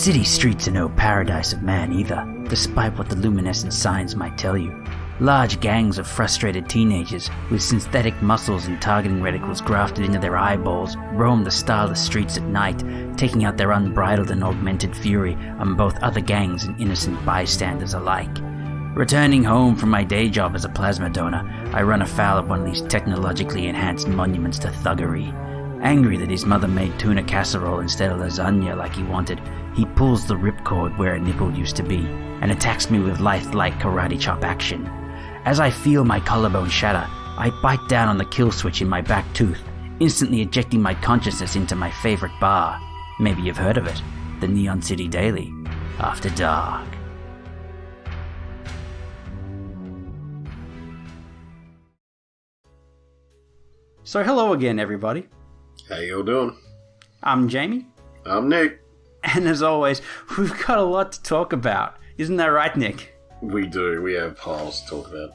City streets are no paradise of man either, despite what the luminescent signs might tell you. Large gangs of frustrated teenagers with synthetic muscles and targeting reticles grafted into their eyeballs roam the starless streets at night, taking out their unbridled and augmented fury on both other gangs and innocent bystanders alike. Returning home from my day job as a plasma donor, I run afoul of one of these technologically enhanced monuments to thuggery. Angry that his mother made tuna casserole instead of lasagna like he wanted, he pulls the ripcord where a nipple used to be and attacks me with lifelike karate chop action. As I feel my collarbone shatter, I bite down on the kill switch in my back tooth, instantly ejecting my consciousness into my favorite bar. Maybe you've heard of it, the Neon City Daily, After Dark. So hello again, everybody. How you doing? I'm Jamie. I'm Nick. And as always, we've got a lot to talk about. Isn't that right, Nick? We do. We have piles to talk about.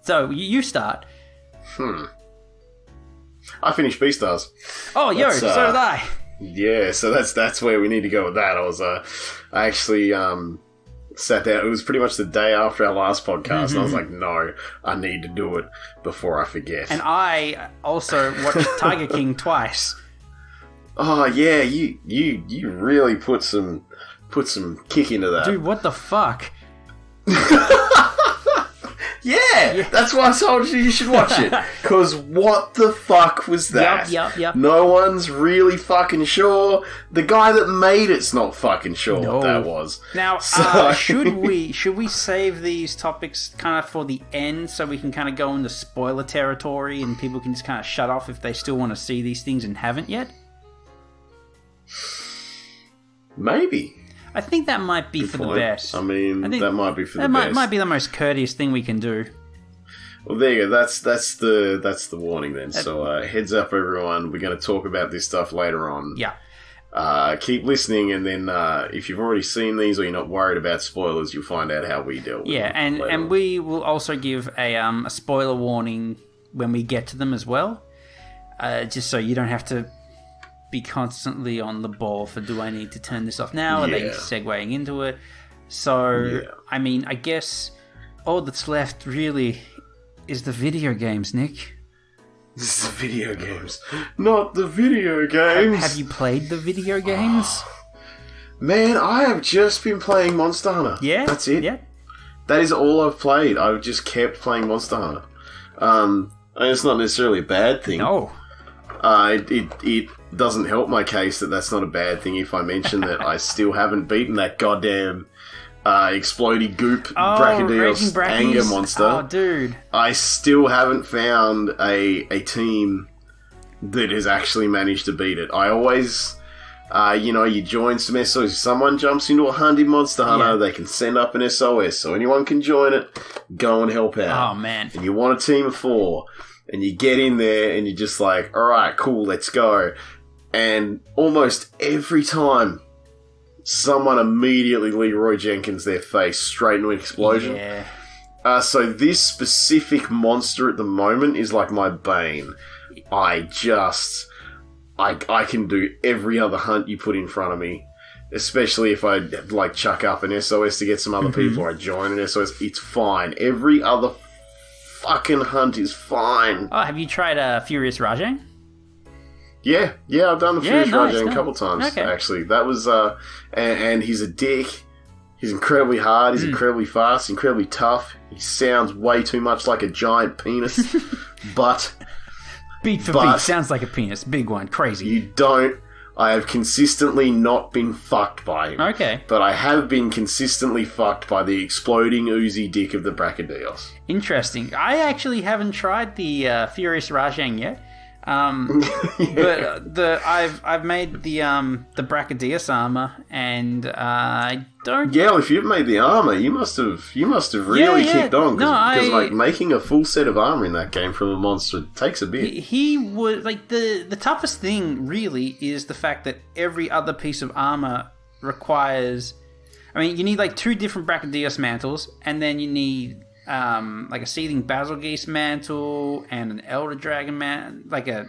So, you start. I finished Beastars. Oh, yo, so did I. Yeah, so that's where we need to go with that. I actually sat down. It was pretty much the day after our last podcast, and I was like, no, I need to do it before I forget. And I also watched Tiger King twice. Oh yeah, you really put some kick into that. Dude, what the fuck? Yeah, that's why I told you should watch it. Because what the fuck was that? Yep. No one's really fucking sure. The guy that made it's not fucking sure what that was. Now, So... should we save these topics kind of for the end so we can kind of go into spoiler territory and people can just kind of shut off if they still want to see these things and haven't yet? Maybe. I think that might be for the best. I think that might be for the best. That might be the most courteous thing we can do. Well, there you go. That's the warning then. So heads up, everyone. We're going to talk about this stuff later on. Yeah. Keep listening, and then if you've already seen these or you're not worried about spoilers, you'll find out how we deal with them. Yeah, and we will also give a spoiler warning when we get to them as well, just so you don't have to be constantly on the ball for do I need to turn this off now? Are they segueing into it? So, I mean, I guess all that's left really is the video games, Nick. This is the video games. Not the video games! Have you played the video games? Man, I have just been playing Monster Hunter. Yeah? That's it. Yeah. That is all I've played. I've just kept playing Monster Hunter. And it's not necessarily a bad thing. No. It doesn't help my case that that's not a bad thing if I mention that I still haven't beaten that goddamn explodey goop Brachydios anger monster. Oh, dude. I still haven't found a team that has actually managed to beat it. I always, you join some SOS. If someone jumps into a hunt in Monster Hunter, they can send up an SOS, so anyone can join it, go and help out. Oh, man. And you want a team of 4. And you get in there and you're just like, alright, cool, let's go. And almost every time, someone immediately Leroy Jenkins their face straight into an explosion. Yeah. So this specific monster at the moment is like my bane. I can do every other hunt you put in front of me. Especially if I chuck up an SOS to get some other people, or I join an SOS, it's fine. Every other fucking hunt is fine. Oh, have you tried Furious Rajang? Yeah, I've done the Furious Rajang a couple nice. times, Okay. actually. That was, and he's a dick. He's incredibly hard, he's incredibly fast, incredibly tough. He sounds way too much like a giant penis, but... Beat for beat, sounds like a penis. Big one, crazy. I have consistently not been fucked by him. Okay. But I have been consistently fucked by the exploding oozy dick of the Brachydios. Interesting. I actually haven't tried the Furious Rajang yet. But I've made the Brachydios armor, and I don't. Yeah, well, if you've made the armor, you must have really kicked on because making a full set of armor in that game from a monster takes a bit. He would the toughest thing really is the fact that every other piece of armor requires. I mean, you need 2 different Brachydios mantles, and then you need a Seething Basilgeuse mantle and an Elder Dragon a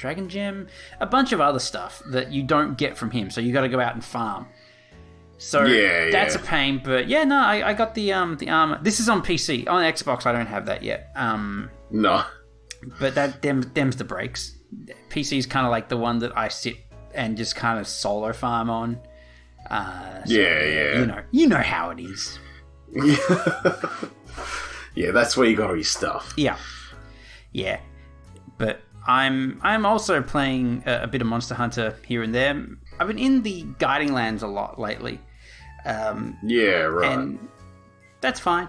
Dragon Gem, a bunch of other stuff that you don't get from him. So you got to go out and farm. So that's a pain. But yeah, no, I got the armor. This is on PC. On Xbox, I don't have that yet. No. But them's the breaks. PC is kind of like the one that I sit and just kind of solo farm on. You know how it is. Yeah, that's where you got all your stuff. Yeah. But I'm also playing a bit of Monster Hunter here and there. I've been in the Guiding Lands a lot lately. And that's fine.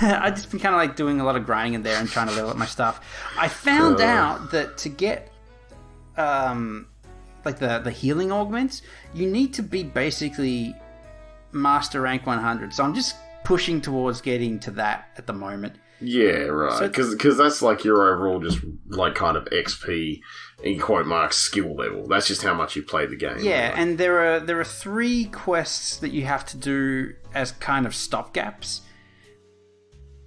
I've just been kind of like doing a lot of grinding in there and trying to level up my stuff. I found out that to get like the healing augments, you need to be basically Master Rank 100. So I'm just pushing towards getting to that at the moment. Yeah, right. Because that's like your overall just like kind of XP in quote marks skill level. That's just how much you play the game. Yeah, right? And there are 3 quests that you have to do as kind of stopgaps.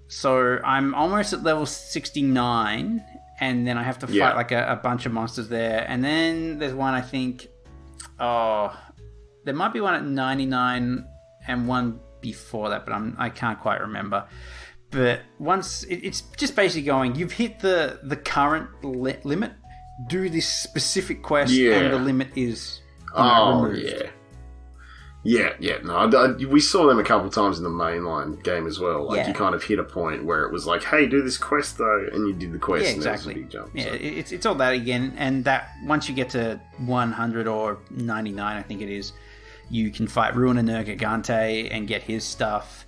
So I'm almost at level 69, and then I have to fight like a bunch of monsters there. And then there's one, I think, there might be one at 99 and one before that, but I can't quite remember. But once it's just basically going, you've hit the current limit, do this specific quest, and the limit is removed. Yeah. No, we saw them a couple of times in the mainline game as well. Like you kind of hit a point where it was like, hey, do this quest though, and you did the quest. Yeah, exactly. And there was a big jump. Yeah, it's all that again, and that once you get to 100 or 99, I think it is, you can fight Ruiner Gigante and get his stuff.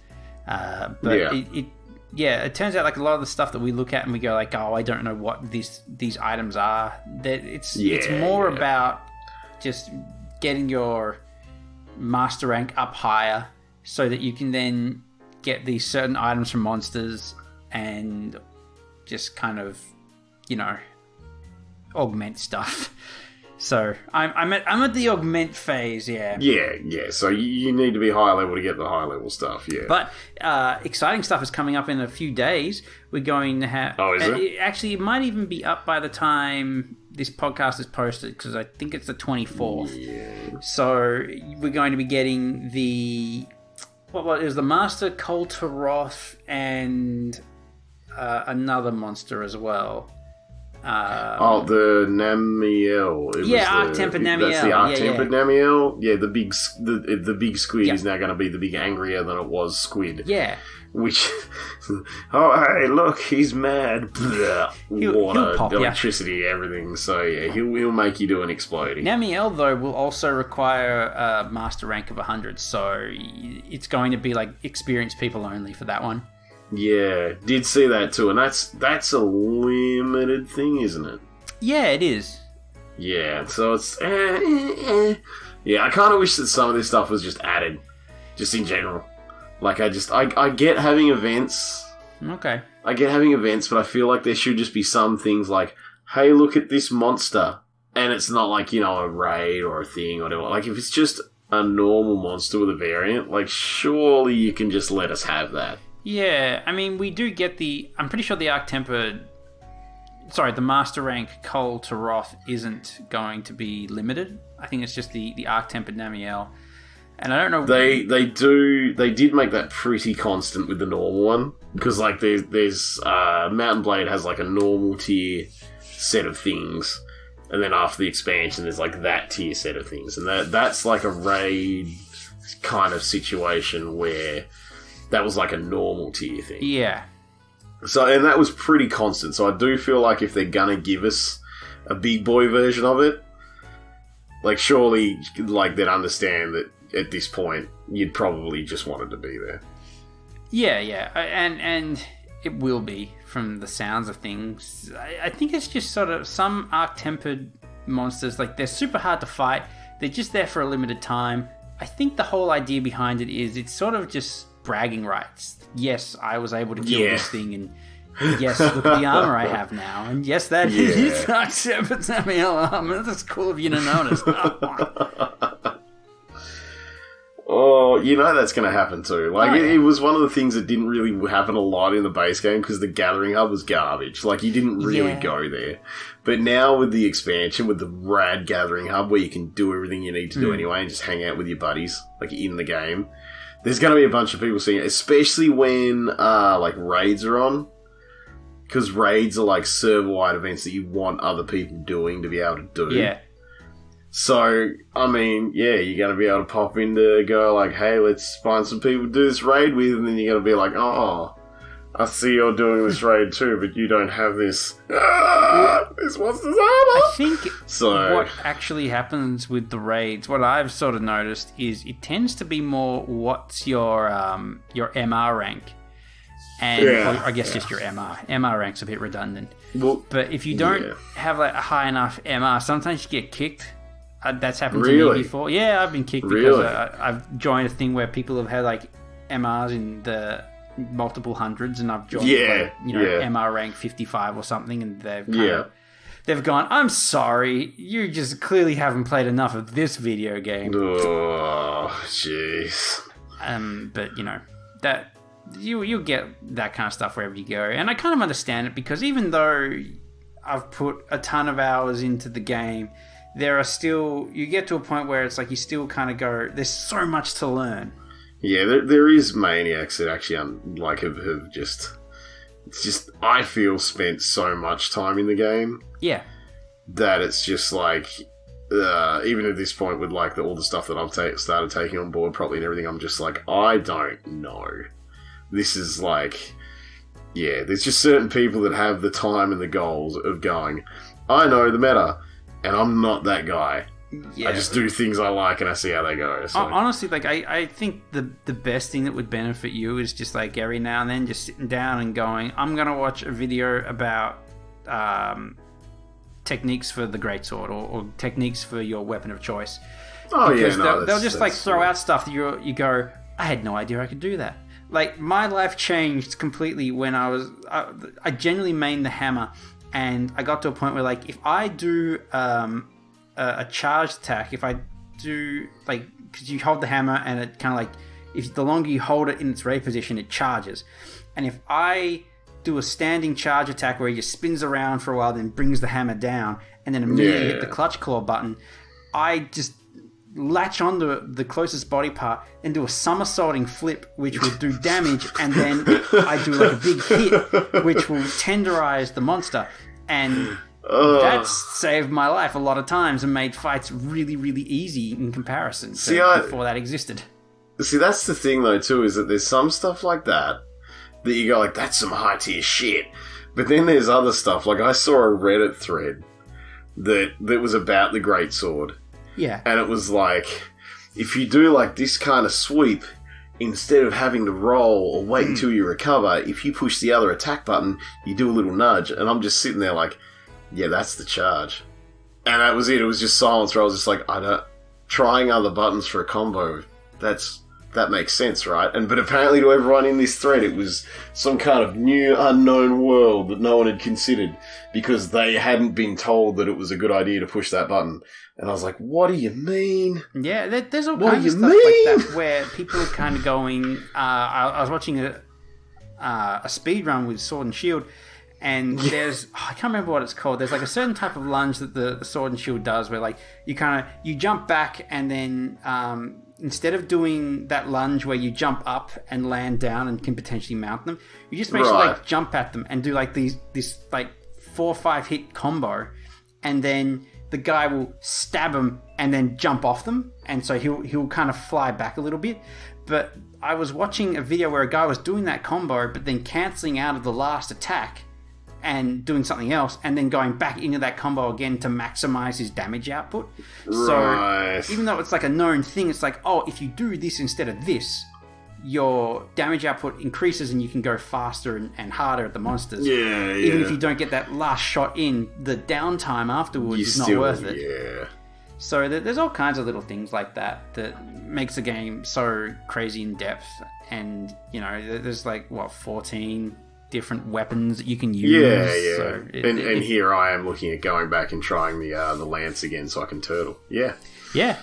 It turns out like a lot of the stuff that we look at and we go like, oh, I don't know what these items are. That it's more about just getting your master rank up higher so that you can then get these certain items from monsters and just kind of, augment stuff. So I'm at the augment phase, yeah. Yeah. So you need to be high level to get the high level stuff, yeah. But exciting stuff is coming up in a few days. We're going to have... Oh, is it? Actually, it might even be up by the time this podcast is posted, because I think it's the 24th. Yeah. So we're going to be getting the... What is the Master Koltaroth and another monster as well. The Namiel. Arc-Tempered Namiel. That's the Arc-Tempered Namiel. Yeah, the big squid is now going to be the big angrier than it was squid. Yeah. Which, hey, look, he's mad. Water, pop, electricity, everything. So yeah, he'll make you do an exploding. Namiel though will also require a master rank of 100, so it's going to be like experienced people only for that one. Yeah, did see that too, and that's a limited thing, isn't it? Yeah, it is. Yeah, so it's yeah. I kind of wish that some of this stuff was just added, just in general. Like I get having events. Okay. I get having events, but I feel like there should just be some things like, hey, look at this monster, and it's not like a raid or a thing or whatever. Like if it's just a normal monster with a variant, like surely you can just let us have that. Yeah, I mean, we do get I'm pretty sure the the Master Rank Koltaroth isn't going to be limited. I think it's just the Arc-Tempered Namiel. And I don't know... They did make that pretty constant with the normal one. Because, like, there's Mountain Blade has, like, a normal tier set of things. And then after the expansion, there's, like, that tier set of things. And that's, like, a raid kind of situation where... That was like a normal tier thing. Yeah. So, and that was pretty constant. So I do feel like if they're gonna give us a big boy version of it, like surely, like they'd understand that at this point you'd probably just want it to be there. Yeah, and it will be from the sounds of things. I think it's just sort of some arc-tempered monsters. Like they're super hard to fight. They're just there for a limited time. I think the whole idea behind it is it's sort of just bragging rights. Yes, I was able to kill this thing, and yes, look at the armor I have now, and yes, that is Arc-Tempered Namiel armor. That's cool of you to notice. Oh Oh, you know that's going to happen too. Like, it was one of the things that didn't really happen a lot in the base game because the Gathering Hub was garbage. Like, you didn't really go there. But now with the expansion, with the rad Gathering Hub where you can do everything you need to do anyway and just hang out with your buddies, like, in the game, there's going to be a bunch of people seeing it, especially when, like, raids are on. Because raids are, like, server-wide events that you want other people doing to be able to do. Yeah. So, I mean, yeah, you're going to be able to pop in to go like, hey, let's find some people to do this raid with, and then you're going to be like, oh, I see you're doing this raid too, but you don't have this. This monster's armor! I think so, what actually happens with the raids, what I've sort of noticed, is it tends to be more what's your MR rank. And I guess just your MR. MR rank's a bit redundant. Well, but if you don't have like a high enough MR, sometimes you get kicked. That's happened to me before. Yeah, I've been kicked because I've joined a thing where people have had like MRs in the multiple hundreds, and I've joined MR rank 55 or something, and they've gone, I'm sorry, you just clearly haven't played enough of this video game. Oh, jeez. But you know that you get that kind of stuff wherever you go, and I kind of understand it because even though I've put a ton of hours into the game, there are still, you get to a point where it's like you still kind of go, there's so much to learn. Yeah, there is maniacs that actually have just, it's just, I feel, spent so much time in the game. Yeah. That it's just like, even at this point with like all the stuff that I've started taking on board properly and everything, I'm just like, I don't know. This is like, yeah, there's just certain people that have the time and the goals of going, I know the meta. And I'm not that guy. Yeah. I just do things I like and I see how they go. So. Honestly, like I think the best thing that would benefit you is just like every now and then just sitting down and going, I'm going to watch a video about techniques for the greatsword or techniques for your weapon of choice. Oh, because yeah, they'll just like throw out stuff that you go, I had no idea I could do that. Like, my life changed completely when I genuinely mained the hammer. And I got to a point where, like, if I do a charged attack, if I do, like, because you hold the hammer and it kind of like, if the longer you hold it in its ready position, it charges. And if I do a standing charge attack where he just spins around for a while, then brings the hammer down, and then immediately hit the clutch claw button, I just latch onto the closest body part and do a somersaulting flip, which will do damage, and then I do like a big hit, which will tenderize the monster. And that's saved my life a lot of times and made fights really, really easy in comparison before that existed. See, that's the thing though too, is that there's some stuff like that you go like, that's some high tier shit. But then there's other stuff, like I saw a Reddit thread that was about the greatsword. Yeah. And it was like, if you do like this kind of sweep, instead of having to roll or wait until you recover, if you push the other attack button, you do a little nudge. And I'm just sitting there like, yeah, that's the charge. And that was it. It was just silence where I was just like, trying other buttons for a combo, that makes sense, right? But apparently to everyone in this thread, it was some kind of new unknown world that no one had considered because they hadn't been told that it was a good idea to push that button. And I was like, what do you mean? Yeah, there's all kinds of stuff like that where people are kind of going... I was watching a speed run with Sword and Shield, and there's... I can't remember what it's called. There's like a certain type of lunge that the Sword and Shield does where like you jump back and then... instead of doing that lunge where you jump up and land down and can potentially mount them, you just basically like jump at them and do like this like 4 or 5 hit combo, and then the guy will stab them and then jump off them, and so he'll kind of fly back a little bit. But I was watching a video where a guy was doing that combo but then cancelling out of the last attack and doing something else, and then going back into that combo again to maximize his damage output. Right. So even though it's like a known thing, it's like, oh, if you do this instead of this, your damage output increases and you can go faster and harder at the monsters. Yeah. Even if you don't get that last shot in, the downtime afterwards is not worth it. Yeah. So there's all kinds of little things like that makes the game so crazy in depth. And, you know, there's like, 14... different weapons that you can use. Yeah. So and here I am looking at going back and trying the lance again so I can turtle. Yeah. Yeah.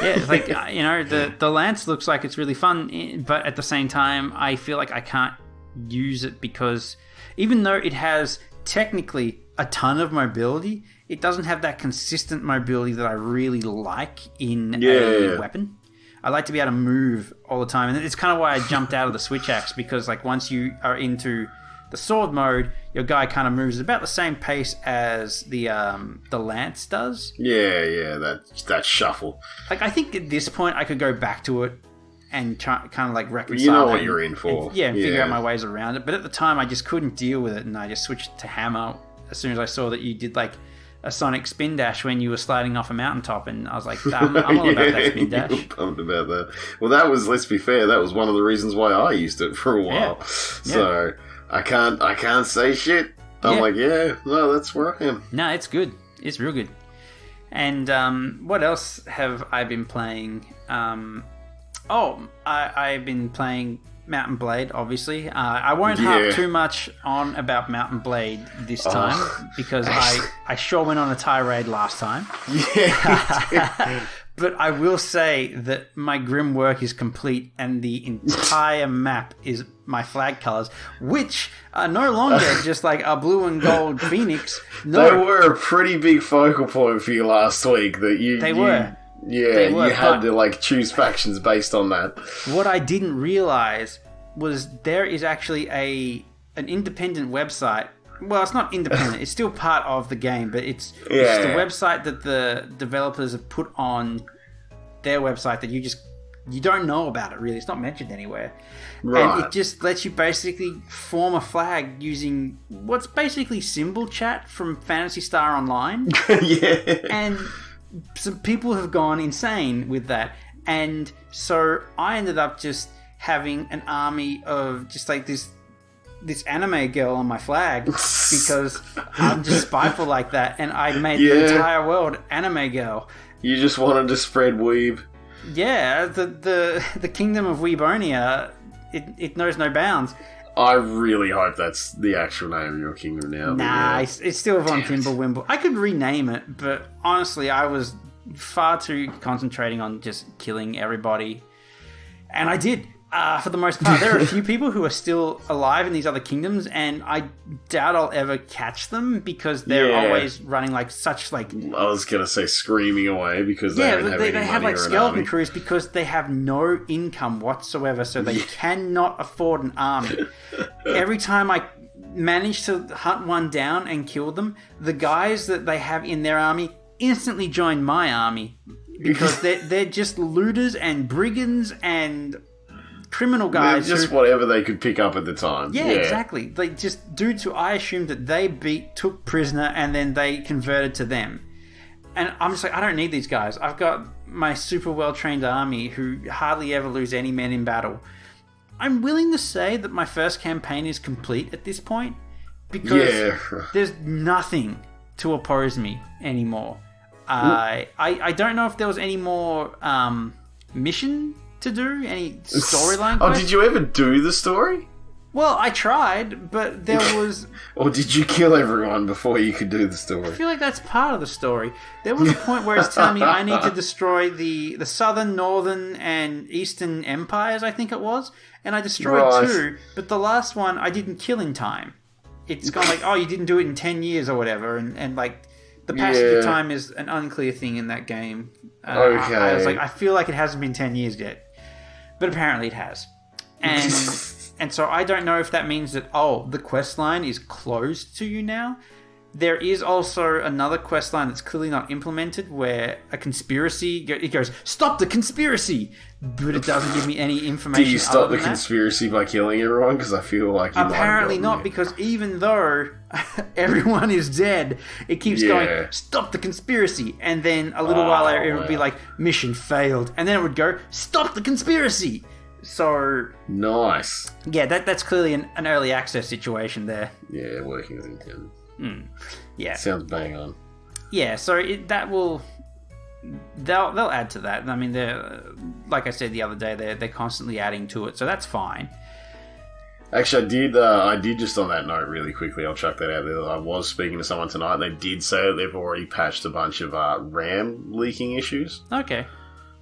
Yeah, it's like, the Lance looks like it's really fun, but at the same time, I feel like I can't use it because even though it has technically a ton of mobility, it doesn't have that consistent mobility that I really like in a weapon. I like to be able to move all the time, and it's kind of why I jumped out of the switch axe, because like once you are into the sword mode, your guy kind of moves at about the same pace as the lance does. Yeah, that shuffle. Like I think at this point I could go back to it and kind of like reconcile. You know what you're in for. And figure out my ways around it. But at the time I just couldn't deal with it, and I just switched to hammer as soon as I saw that you did like a sonic spin dash when you were sliding off a mountaintop, and I was like, I'm all about that spin dash. You were pumped about that. Well, that was, let's be fair, that was one of the reasons why I used it for a while. So I can't say shit. I'm like, no, that's where I am. No, it's good. It's real good. And what else have I been playing? I've been playing Mount and Blade, obviously. I won't harp too much on about Mount and Blade this time because I sure went on a tirade last time. Yeah. But I will say that my grim work is complete and the entire map is my flag colors, which are no longer just like a blue and gold phoenix. No. They were a pretty big focal point for you last week. They were. Yeah, you had to like choose factions based on that. What I didn't realize was there is actually an independent website. Well, it's not independent. It's still part of the game, but it's the website that the developers have put on their website that you don't know about it, really. It's not mentioned anywhere. Right. And it just lets you basically form a flag using what's basically symbol chat from Phantasy Star Online. Yeah. And some people have gone insane with that. And so I ended up just having an army of just like this anime girl on my flag because I'm just spiteful like that, and I made the entire world anime girl. You just wanted to spread weeb. Yeah, the kingdom of Weebonia, it knows no bounds. I really hope that's the actual name of your kingdom now. Nah, it's still Von Timblewimble. I could rename it, but honestly, I was far too concentrating on just killing everybody, and I did. For the most part, there are a few people who are still alive in these other kingdoms, and I doubt I'll ever catch them because they're always running like such like. I was gonna say screaming away because they don't have any money have like skeleton crews because they have no income whatsoever, so they cannot afford an army. Every time I manage to hunt one down and kill them, the guys that they have in their army instantly join my army because they're just looters and brigands and criminal guys. They're just whatever they could pick up at the time. Yeah, exactly. They just dudes who I assumed that they took prisoner and then they converted to them. And I'm just like, I don't need these guys. I've got my super well-trained army who hardly ever lose any men in battle. I'm willing to say that my first campaign is complete at this point because there's nothing to oppose me anymore. I don't know if there was any more mission to do, any storyline quest? Did you ever do the story? Well, I tried, but there was... Or did you kill everyone before you could do the story? I feel like that's part of the story. There was a point where it's telling me I need to destroy the southern, northern, and eastern empires, I think it was, and I destroyed 2, but the last one I didn't kill in time. It's gone like, you didn't do it in 10 years or whatever, and like, the passage of time is an unclear thing in that game. Okay. I was like, I feel like it hasn't been 10 years yet. But apparently it has. And so I don't know if that means that, the quest line is closed to you now. There is also another quest line that's clearly not implemented where a conspiracy, it goes, stop the conspiracy! But it doesn't give me any information. Do you stop the conspiracy by killing everyone? Because I feel like you apparently not, because even though everyone is dead, it keeps going, stop the conspiracy. And then a little while later, it would be like, mission failed. And then it would go, stop the conspiracy! So... Nice. Yeah, that's clearly an early access situation there. Yeah, working as intended. Yeah. Sounds bang on. Yeah, so that will... They'll add to that. I mean, they're, like I said the other day, they're constantly adding to it, so that's fine. Actually, I did just on that note really quickly, I'll chuck that out there. I was speaking to someone tonight, and they did say that they've already patched a bunch of RAM leaking issues. Okay.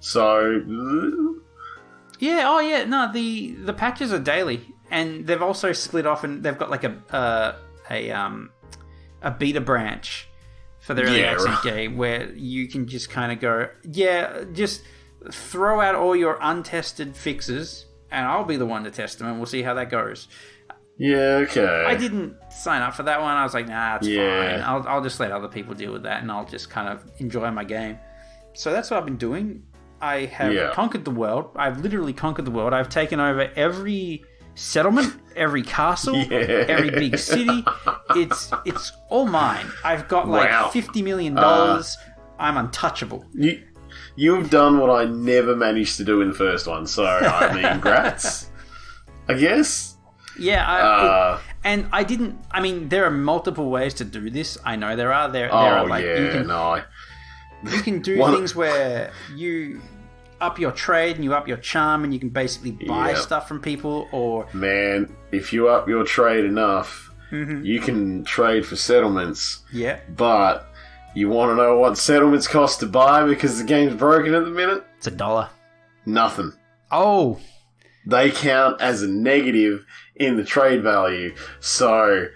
So, Yeah, oh yeah, no, the patches are daily, and they've also split off, and they've got like a beta branch for the early access game where you can just kind of go, just throw out all your untested fixes, and I'll be the one to test them, and we'll see how that goes. yeah, okay. I didn't sign up for that one. I was like, nah, it's fine. I'll just let other people deal with that, and I'll just kind of enjoy my game. So that's what I've been doing. I have conquered the world. I've literally conquered the world. I've taken over every settlement, every castle, every big city. It's all mine. I've got like $50 million. I'm untouchable. You've done what I never managed to do in the first one, so I mean, grats, I guess. Yeah, and I didn't. I mean, there are multiple ways to do this. I know there are. There are like you can do things where you up your trade and you up your charm, and you can basically buy stuff from people. Or man, if you up your trade enough, you can trade for settlements. Yeah, but you want to know what settlements cost to buy because the game's broken at the minute? It's $1. Nothing. Oh, they count as a negative in the trade value, so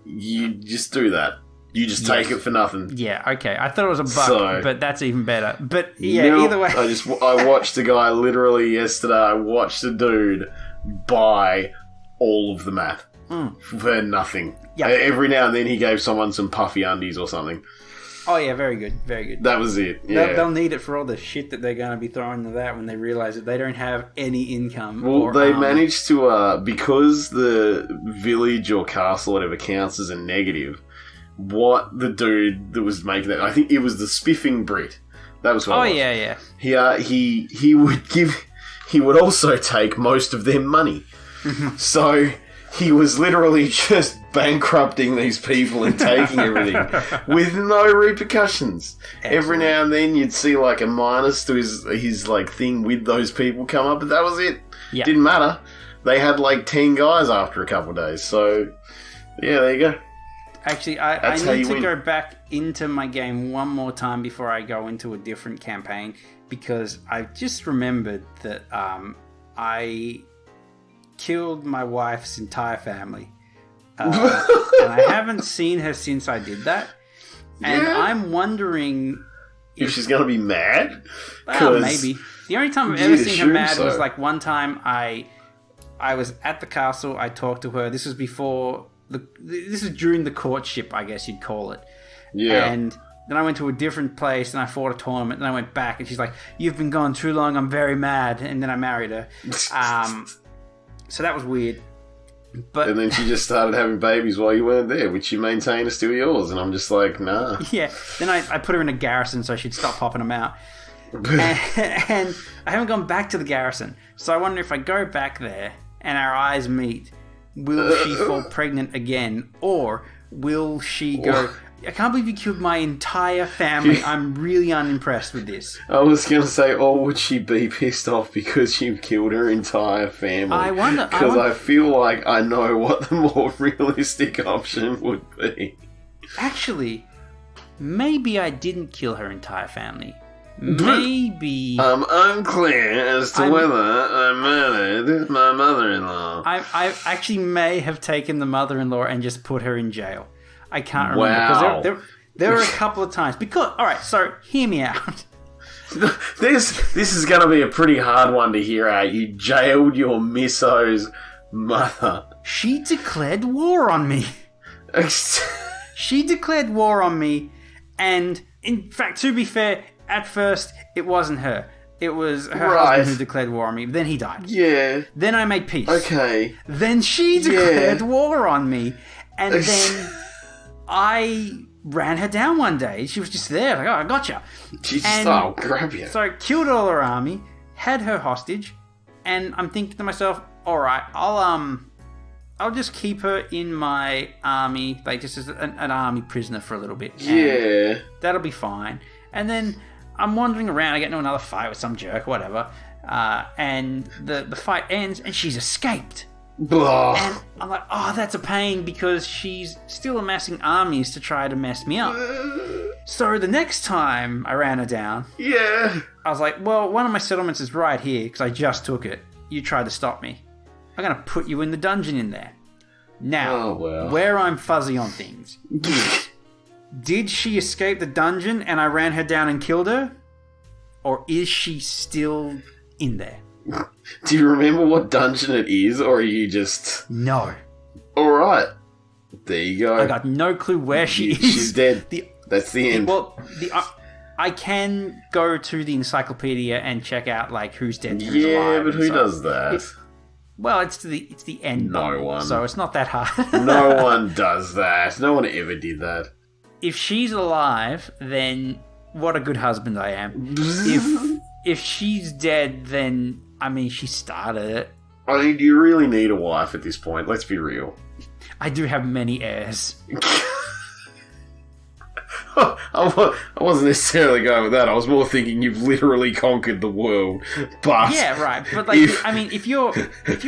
you just do that. You just take it for nothing. Yeah, okay. I thought it was a buck, but that's even better. But yeah, either way. I watched a guy literally yesterday. I watched a dude buy all of the map for nothing. Yep. Every now and then he gave someone some puffy undies or something. Oh yeah, very good, very good. That was it. Yeah. They'll need it for all the shit that they're going to be throwing into that when they realise that they don't have any income. Well, they managed to because the village or castle, whatever, counts as a negative. What the dude that was making that, I think it was the Spiffing Brit. That was what. Oh yeah. He would also take most of their money. So he was literally just bankrupting these people and taking everything with no repercussions. Excellent. Every now and then you'd see like a minus to his like thing with those people come up, but that was it. Yep. Didn't matter. They had like 10 guys after a couple of days. So yeah, there you go. Actually, I need to go back into my game one more time before I go into a different campaign, because I've just remembered that I killed my wife's entire family. And I haven't seen her since I did that. And I'm wondering if she's going to be mad? Well, maybe. The only time I've ever seen her mad was like one time I was at the castle, I talked to her. This was before... This is during the courtship, I guess you'd call it. Yeah. And then I went to a different place and I fought a tournament and I went back and she's like, "You've been gone too long, I'm very mad." And then I married her. So that was weird. But and then she just started having babies while you weren't there, which you maintain are still yours. And I'm just like, nah. Yeah. Then I put her in a garrison so she'd stop popping them out. and I haven't gone back to the garrison. So I wonder if I go back there and our eyes meet, will she fall pregnant again? Or will she go, "I can't believe you killed my entire family. I'm really unimpressed with this." I was going to say, or would she be pissed off because you killed her entire family? I wonder. Because I feel like I know what the more realistic option would be. Actually, maybe I didn't kill her entire family. Maybe I'm unclear as to whether I murdered my mother-in-law. I actually may have taken the mother-in-law and just put her in jail. I can't remember because there were a couple of times. Because all right, so hear me out. This is going to be a pretty hard one to hear out. You jailed your misso's mother. She declared war on me. She declared war on me, and in fact, to be fair, at first, it wasn't her. It was her husband who declared war on me. Then he died. Yeah. Then I made peace. Okay. Then she declared war on me. And then I ran her down one day. She was just there. Like, "Oh, I gotcha." I'll grab you. So I killed all her army, had her hostage, and I'm thinking to myself, all right, I'll just keep her in my army, like just as an army prisoner for a little bit. Yeah. That'll be fine. And then I'm wandering around, I get into another fight with some jerk, whatever, and the fight ends and she's escaped. Blah. And I'm like, oh, that's a pain because she's still amassing armies to try to mess me up. So the next time I ran her down, Yeah. I was like, well, one of my settlements is right here because I just took it. You tried to stop me. I'm going to put you in the dungeon in there. Now, where I'm fuzzy on things is, did she escape the dungeon and I ran her down and killed her? Or is she still in there? Do you remember what dungeon it is, or are you just... No. Alright. There you go. I got no clue where she is. She's dead. That's the end. Well, I can go to the encyclopedia and check out like who's dead and who's alive. Yeah, but who does that? Well, it's the end. No one. So it's not that hard. No one does that. No one ever did that. If she's alive, then what a good husband I am. If she's dead, then I mean she started it. I mean, do you really need a wife at this point? Let's be real. I do have many heirs. I wasn't necessarily going with that. I was more thinking you've literally conquered the world. But yeah, right. But like, if you're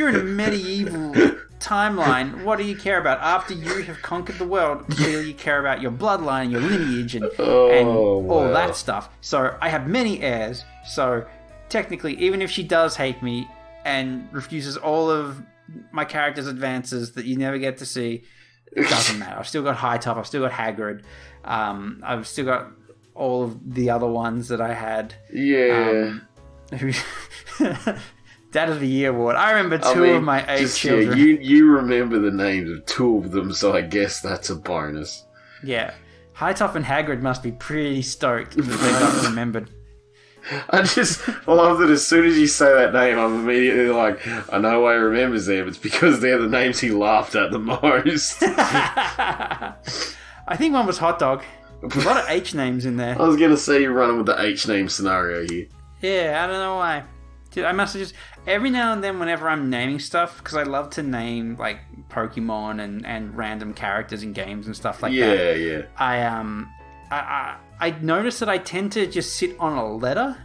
in a medieval timeline, what do you care about after you have conquered the world? Clearly, you care about your bloodline, your lineage, and all that stuff. So I have many heirs. So technically, even if she does hate me and refuses all of my character's advances that you never get to see, it doesn't matter. I've still got Hightop. I've still got Hagrid. I've still got all of the other ones that I had. Yeah. Dad of the Year award. I remember two of my 8 children. Yeah, you remember the names of 2 of them, so I guess that's a bonus. Yeah. Hightop and Hagrid must be pretty stoked that they got remembered. I just love that as soon as you say that name, I'm immediately like, I know why he remembers them. It's because they're the names he laughed at the most. I think one was Hot Dog. A lot of H names in there. I was going to say you're running with the H name scenario here. Yeah, I don't know why. Dude, I must have just... Every now and then whenever I'm naming stuff, because I love to name, like, Pokemon and random characters in games and stuff like that. Yeah. I notice that I tend to just sit on a letter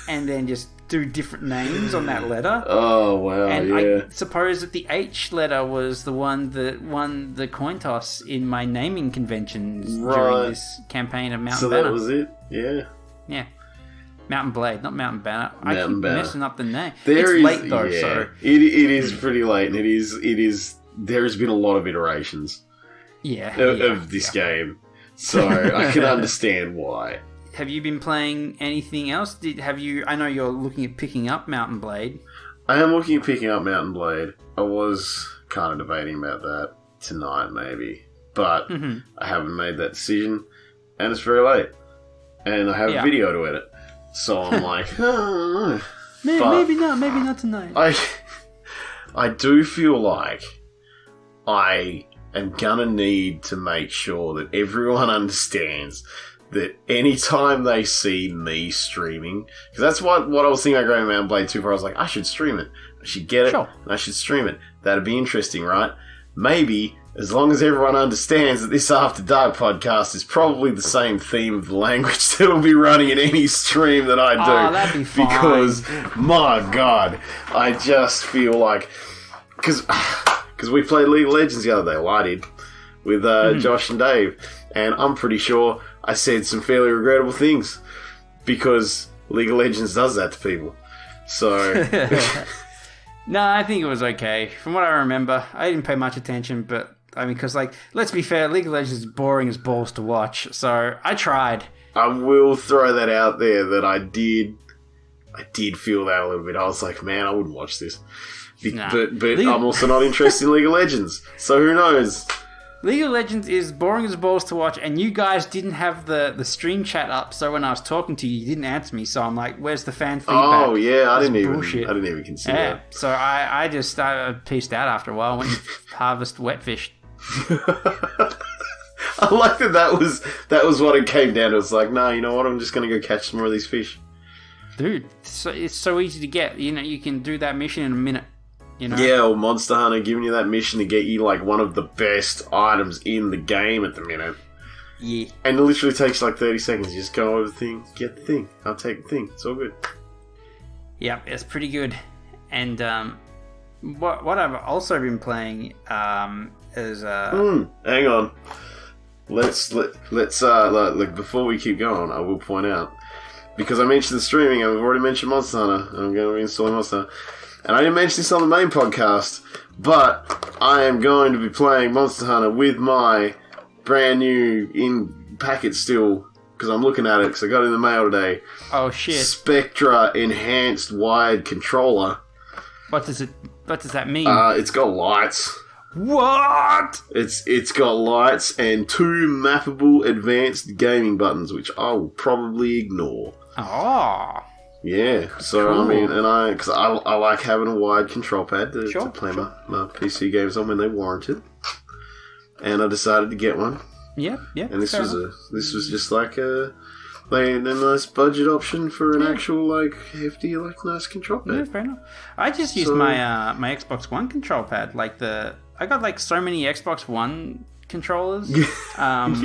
and then just do different names on that letter. Oh, wow, and yeah. I suppose that the H letter was the one that won the coin toss in my naming conventions during this campaign of Mountain Banner. So that was it? Yeah. Yeah. Mountain Blade, not Mountain Banner. I keep Banner. messing up the name. It's late though, so... It is pretty late, and it is... There's been a lot of iterations of this game. So I can understand why. Have you been playing anything else? I know you're looking at picking up Mountain Blade. I am looking at picking up Mountain Blade. I was kind of debating about that tonight, maybe. But I haven't made that decision, and it's very late. And I have a video to edit. So I'm like, maybe not tonight. I do feel like I am gonna need to make sure that everyone understands that anytime they see me streaming, because that's what I was thinking about going Mountain Blade 2 for. I was like, I should stream it. I should get it, and I should stream it. That'd be interesting, right? Maybe, as long as everyone understands that this After Dark podcast is probably the same theme of the language that'll be running in any stream that I do. Oh, that'd be fine. Because, my God, I just feel like... Because we played League of Legends the other day, well, I did, with Josh and Dave, and I'm pretty sure I said some fairly regrettable things, because League of Legends does that to people. So... No, I think it was okay. From what I remember, I didn't pay much attention, but I mean, because, like, let's be fair, League of Legends is boring as balls to watch, so I tried. I will throw that out there that I did feel that a little bit. I was like, man, I wouldn't watch this. But I'm also not interested in League of Legends, so who knows? League of Legends is boring as balls to watch, and you guys didn't have the stream chat up, so when I was talking to you, you didn't answer me, so I'm like, where's the fan feedback? Oh, yeah, I didn't even consider that. that. So I just pieced out after a while. I went and harvest wetfish. I like that was what it came down to. It's like, no, you know what, I'm just going to go catch some more of these fish. Dude, it's so easy to get. You know, you can do that mission in a minute. You know? Yeah, or Monster Hunter giving you that mission to get you like one of the best items in the game at the minute. Yeah. And it literally takes like 30 seconds. You just go over the thing, get the thing. I'll take the thing. It's all good. Yeah, it's pretty good. And what I've also been playing is... hang on. let's look, before we keep going, I will point out, because I mentioned the streaming, and we've already mentioned Monster Hunter, and I'm going to be installing Monster Hunter, and I didn't mention this on the main podcast, but I am going to be playing Monster Hunter with my brand new, in packet still, because I'm looking at it, because I got it in the mail today. Oh shit! Spectra Enhanced Wired Controller. What does that mean? It's got lights. What? It's got lights and 2 mappable advanced gaming buttons, which I will probably ignore. Oh. Yeah, so Cool. I mean, because I like having a wide control pad to play my PC games on when they're warranted, and I decided to get one. Yeah. And this was just like a nice budget option for an actual hefty nice control pad. Yeah, fair enough. I just used my my Xbox One control pad. I got so many Xbox One controllers. And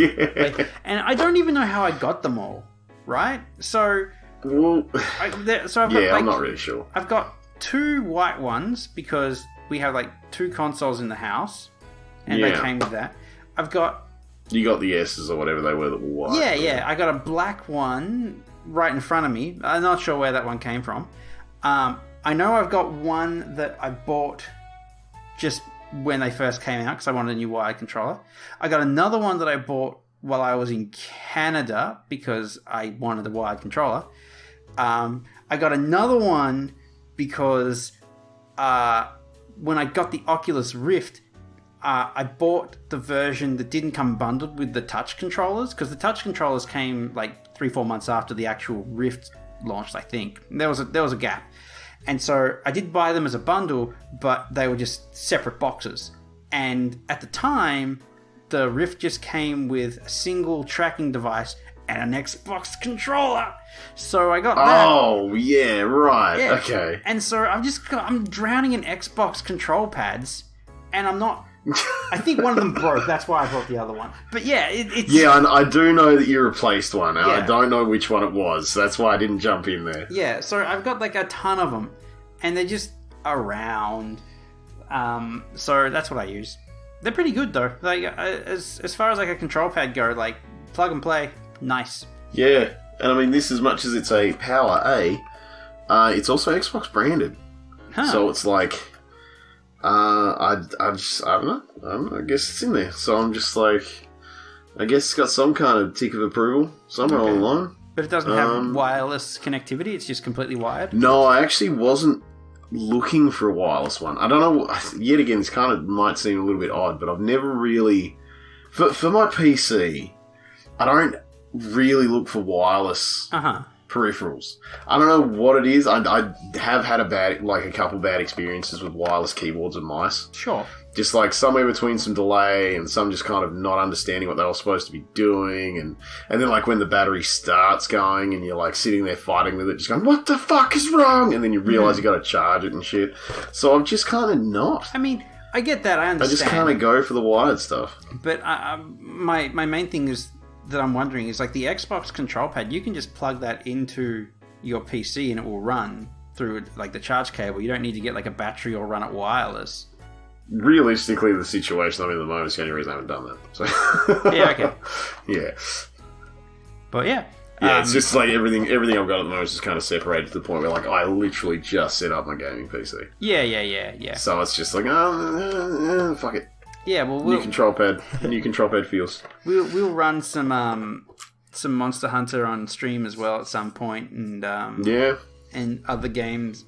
I don't even know how I got them all. Right? So. Well, I've got, I'm not really sure. I've got 2 white ones because we have 2 consoles in the house, and they came with that. You got the S's or whatever they were that were white. Yeah. I got a black one right in front of me. I'm not sure where that one came from. I know I've got one that I bought just when they first came out because I wanted a new wired controller. I got another one that I bought while I was in Canada because I wanted a wired controller. I got another one because when I got the Oculus Rift, I bought the version that didn't come bundled with the touch controllers because the touch controllers came 3-4 months after the actual Rift launched, I think. There was a gap. And so I did buy them as a bundle, but they were just separate boxes. And at the time, the Rift just came with a single tracking device and an Xbox controller. So I got that. Oh, yeah, right. Yeah. Okay. And so I'm drowning in Xbox control pads, and I'm not... I think one of them broke. That's why I bought the other one. But yeah, it's... Yeah, I do know that you replaced one. And Yeah. I don't know which one it was. So that's why I didn't jump in there. Yeah, so I've got a ton of them, and they're just around. So that's what I use. They're pretty good though. As far as a control pad go, plug and play, nice. Yeah, and I mean, this, as much as it's a Power A, it's also Xbox branded. Huh. So it's I don't know. I guess it's in there. So I'm just I guess it's got some kind of tick of approval somewhere along the line. But it doesn't have wireless connectivity. It's just completely wired. No, I actually wasn't looking for a wireless one. I don't know. Yet again, this kind of might seem a little bit odd, but I've never really... For my PC, I don't really look for wireless peripherals. I don't know what it is. I have had a couple bad experiences with wireless keyboards and mice. Sure. Just somewhere between some delay and some just kind of not understanding what they were supposed to be doing, and then when the battery starts going and you're sitting there fighting with it, just going, what the fuck is wrong? And then you realise you got to charge it and shit. So I'm just kind of not. I mean, I get that. I understand. I just kind of go for the wired stuff. But my main thing is that I'm wondering is the Xbox control pad. You can just plug that into your PC and it will run through the charge cable. You don't need to get a battery or run it wireless. Realistically, the situation I'm in at the moment is the only reason I haven't done that. So Yeah, okay. Yeah. But yeah. Yeah, it's just everything I've got at the moment is just kind of separated to the point where I literally just set up my gaming PC. Yeah. So it's just fuck it. Yeah, well, New control pad feels. We'll run some Monster Hunter on stream as well at some point, and and other games,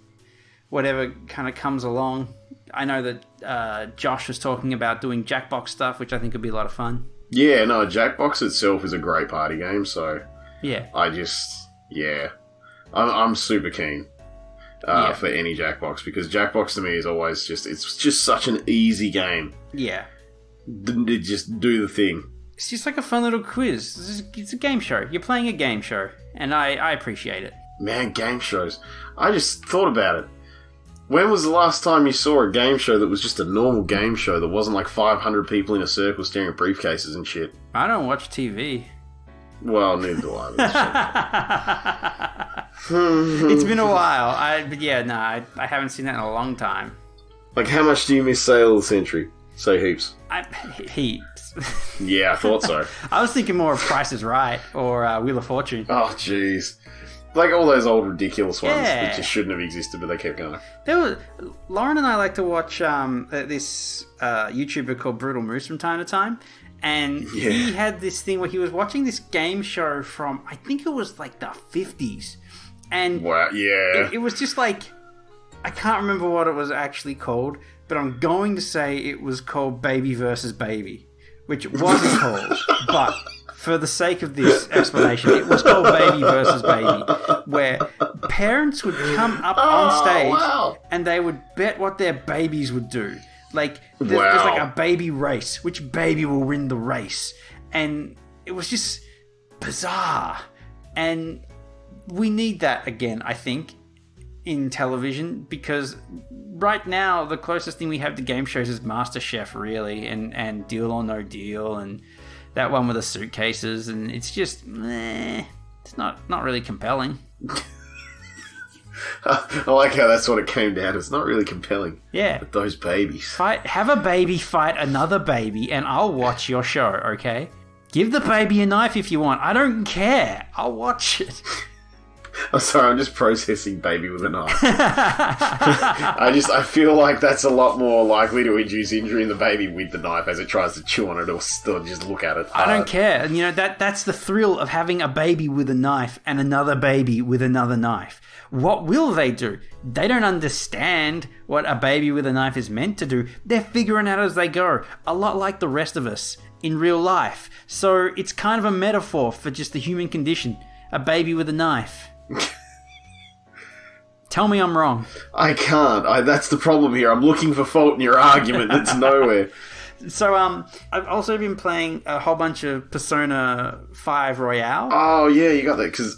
whatever kind of comes along. I know that Josh was talking about doing Jackbox stuff, which I think would be a lot of fun. Yeah, no, Jackbox itself is a great party game, so yeah, I'm super keen for any Jackbox, because Jackbox to me is always it's just such an easy game. Yeah, just do the thing. It's just a fun little quiz. It's a game show. You're playing a game show, and I appreciate it. Man, game shows. I just thought about it. When was the last time you saw a game show that was just a normal game show that wasn't 500 people in a circle staring at briefcases and shit? I don't watch TV. Well, neither do I. It's been a while. I haven't seen that in a long time. How much do you miss Sale of the Century? Say heaps. Heaps. Yeah, I thought so. I was thinking more of Price is Right or Wheel of Fortune. Oh, jeez. Like all those old ridiculous ones Yeah. that just shouldn't have existed, but they kept going. Lauren and I like to watch this YouTuber called Brutal Moose from time to time. And he had this thing where he was watching this game show from, I think it was like the 50s. And Wow, yeah. it was just like, I can't remember what it was actually called, but I'm going to say it was called Baby versus Baby, which it wasn't called. But for the sake of this explanation, it was called Baby versus Baby, where parents would come up on stage and they would bet what their babies would do. Like, there's like a baby race. Which baby will win the race? And it was just bizarre. And we need that again, I think, in television, because right now the closest thing we have to game shows is MasterChef, really, and Deal or No Deal, and that one with the suitcases, and it's just, it's not really compelling. I like how that's what it came down to. It's not really compelling. Yeah. But those babies. Have a baby fight another baby, and I'll watch your show, okay? Give the baby a knife if you want. I don't care. I'll watch it. I'm sorry, I'm just processing baby with a knife. I feel like that's a lot more likely to induce injury in the baby with the knife as it tries to chew on it or still just look at it. I don't care. You know, that's the thrill of having a baby with a knife and another baby with another knife. What will they do? They don't understand what a baby with a knife is meant to do. They're figuring out as they go, a lot like the rest of us in real life. So it's kind of a metaphor for just the human condition. A baby with a knife. Tell me I'm wrong. I can't. That's the problem here. I'm looking for fault in your argument that's nowhere. So, I've also been playing a whole bunch of Persona 5 Royale. Oh, yeah, you got that. Because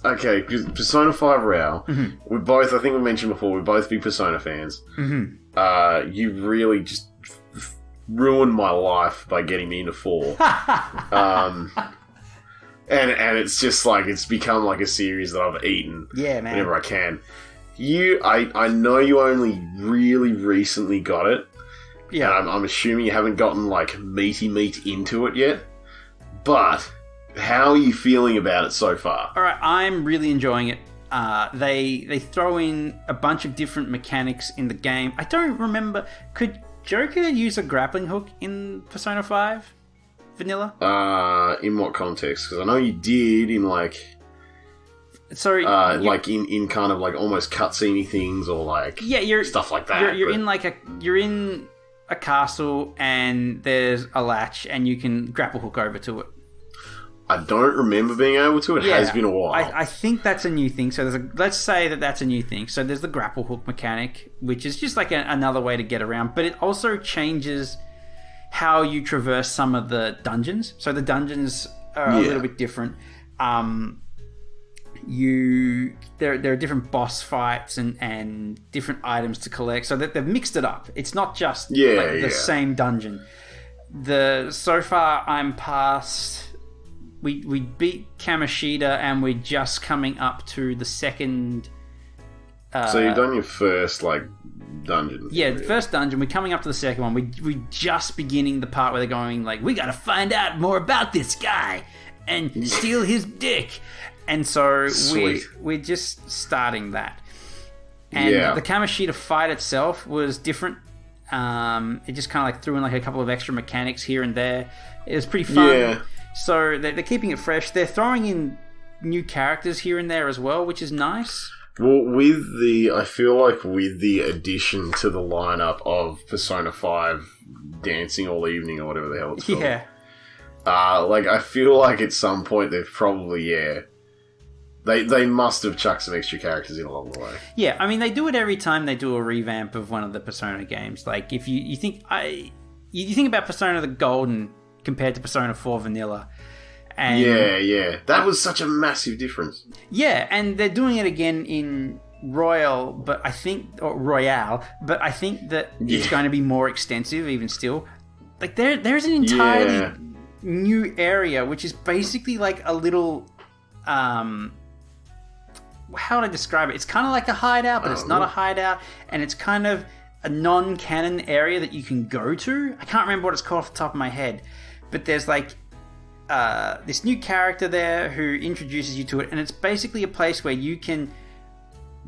Persona 5 Royale, we both, I think we mentioned before, we're both big Persona fans. Mm-hmm. You really just ruined my life by getting me into 4. And it's just like, it's become like a series that I've eaten whenever I can. I know you only really recently got it. Yeah. I'm assuming you haven't gotten like meat into it yet. But how are you feeling about it so far? All right, I'm really enjoying it. They throw in a bunch of different mechanics in the game. I don't remember. Could Joker use a grappling hook in Persona 5 Vanilla? In what context? Because I know you did in like... Sorry, like in kind of like almost cutscene things or like stuff like that. You're in a castle and there's a latch and you can grapple hook over to it. I don't remember being able to. It has been a while. I think that's a new thing. So let's say that's a new thing. So there's the grapple hook mechanic, which is just like another way to get around, but it also changes how you traverse some of the dungeons. So the dungeons are a little bit different. There are different boss fights and different items to collect, so that they've mixed it up. It's not just the same dungeon. So far I'm past. We beat Kamoshida and we're just coming up to the second. So you've done your first dungeon. Yeah, the first dungeon. We're coming up to the second one. We just beginning the part where they're going like, we got to find out more about this guy and steal his dick. And so we're just starting that. And the Kamoshida fight itself was different. It just kind of like threw in like a couple of extra mechanics here and there. It was pretty fun. Yeah. So they're keeping it fresh. They're throwing in new characters here and there as well, which is nice. Well, I feel like with the addition to the lineup of Persona 5 Dancing All Evening or whatever the hell it's called. Yeah. I feel like at some point they've probably, They must have chucked some extra characters in along the way. Yeah, I mean, they do it every time they do a revamp of one of the Persona games. Like, if you think about Persona the Golden compared to Persona 4 Vanilla. And that was such a massive difference. Yeah, and they're doing it again in Royale, but I think that it's going to be more extensive even still. Like, there's an entirely new area, which is basically like a little... how would I describe it? It's kind of like a hideout, but it's not a hideout, and it's kind of a non-canon area that you can go to. I can't remember what it's called off the top of my head, but there's like this new character there who introduces you to it, and it's basically a place where you can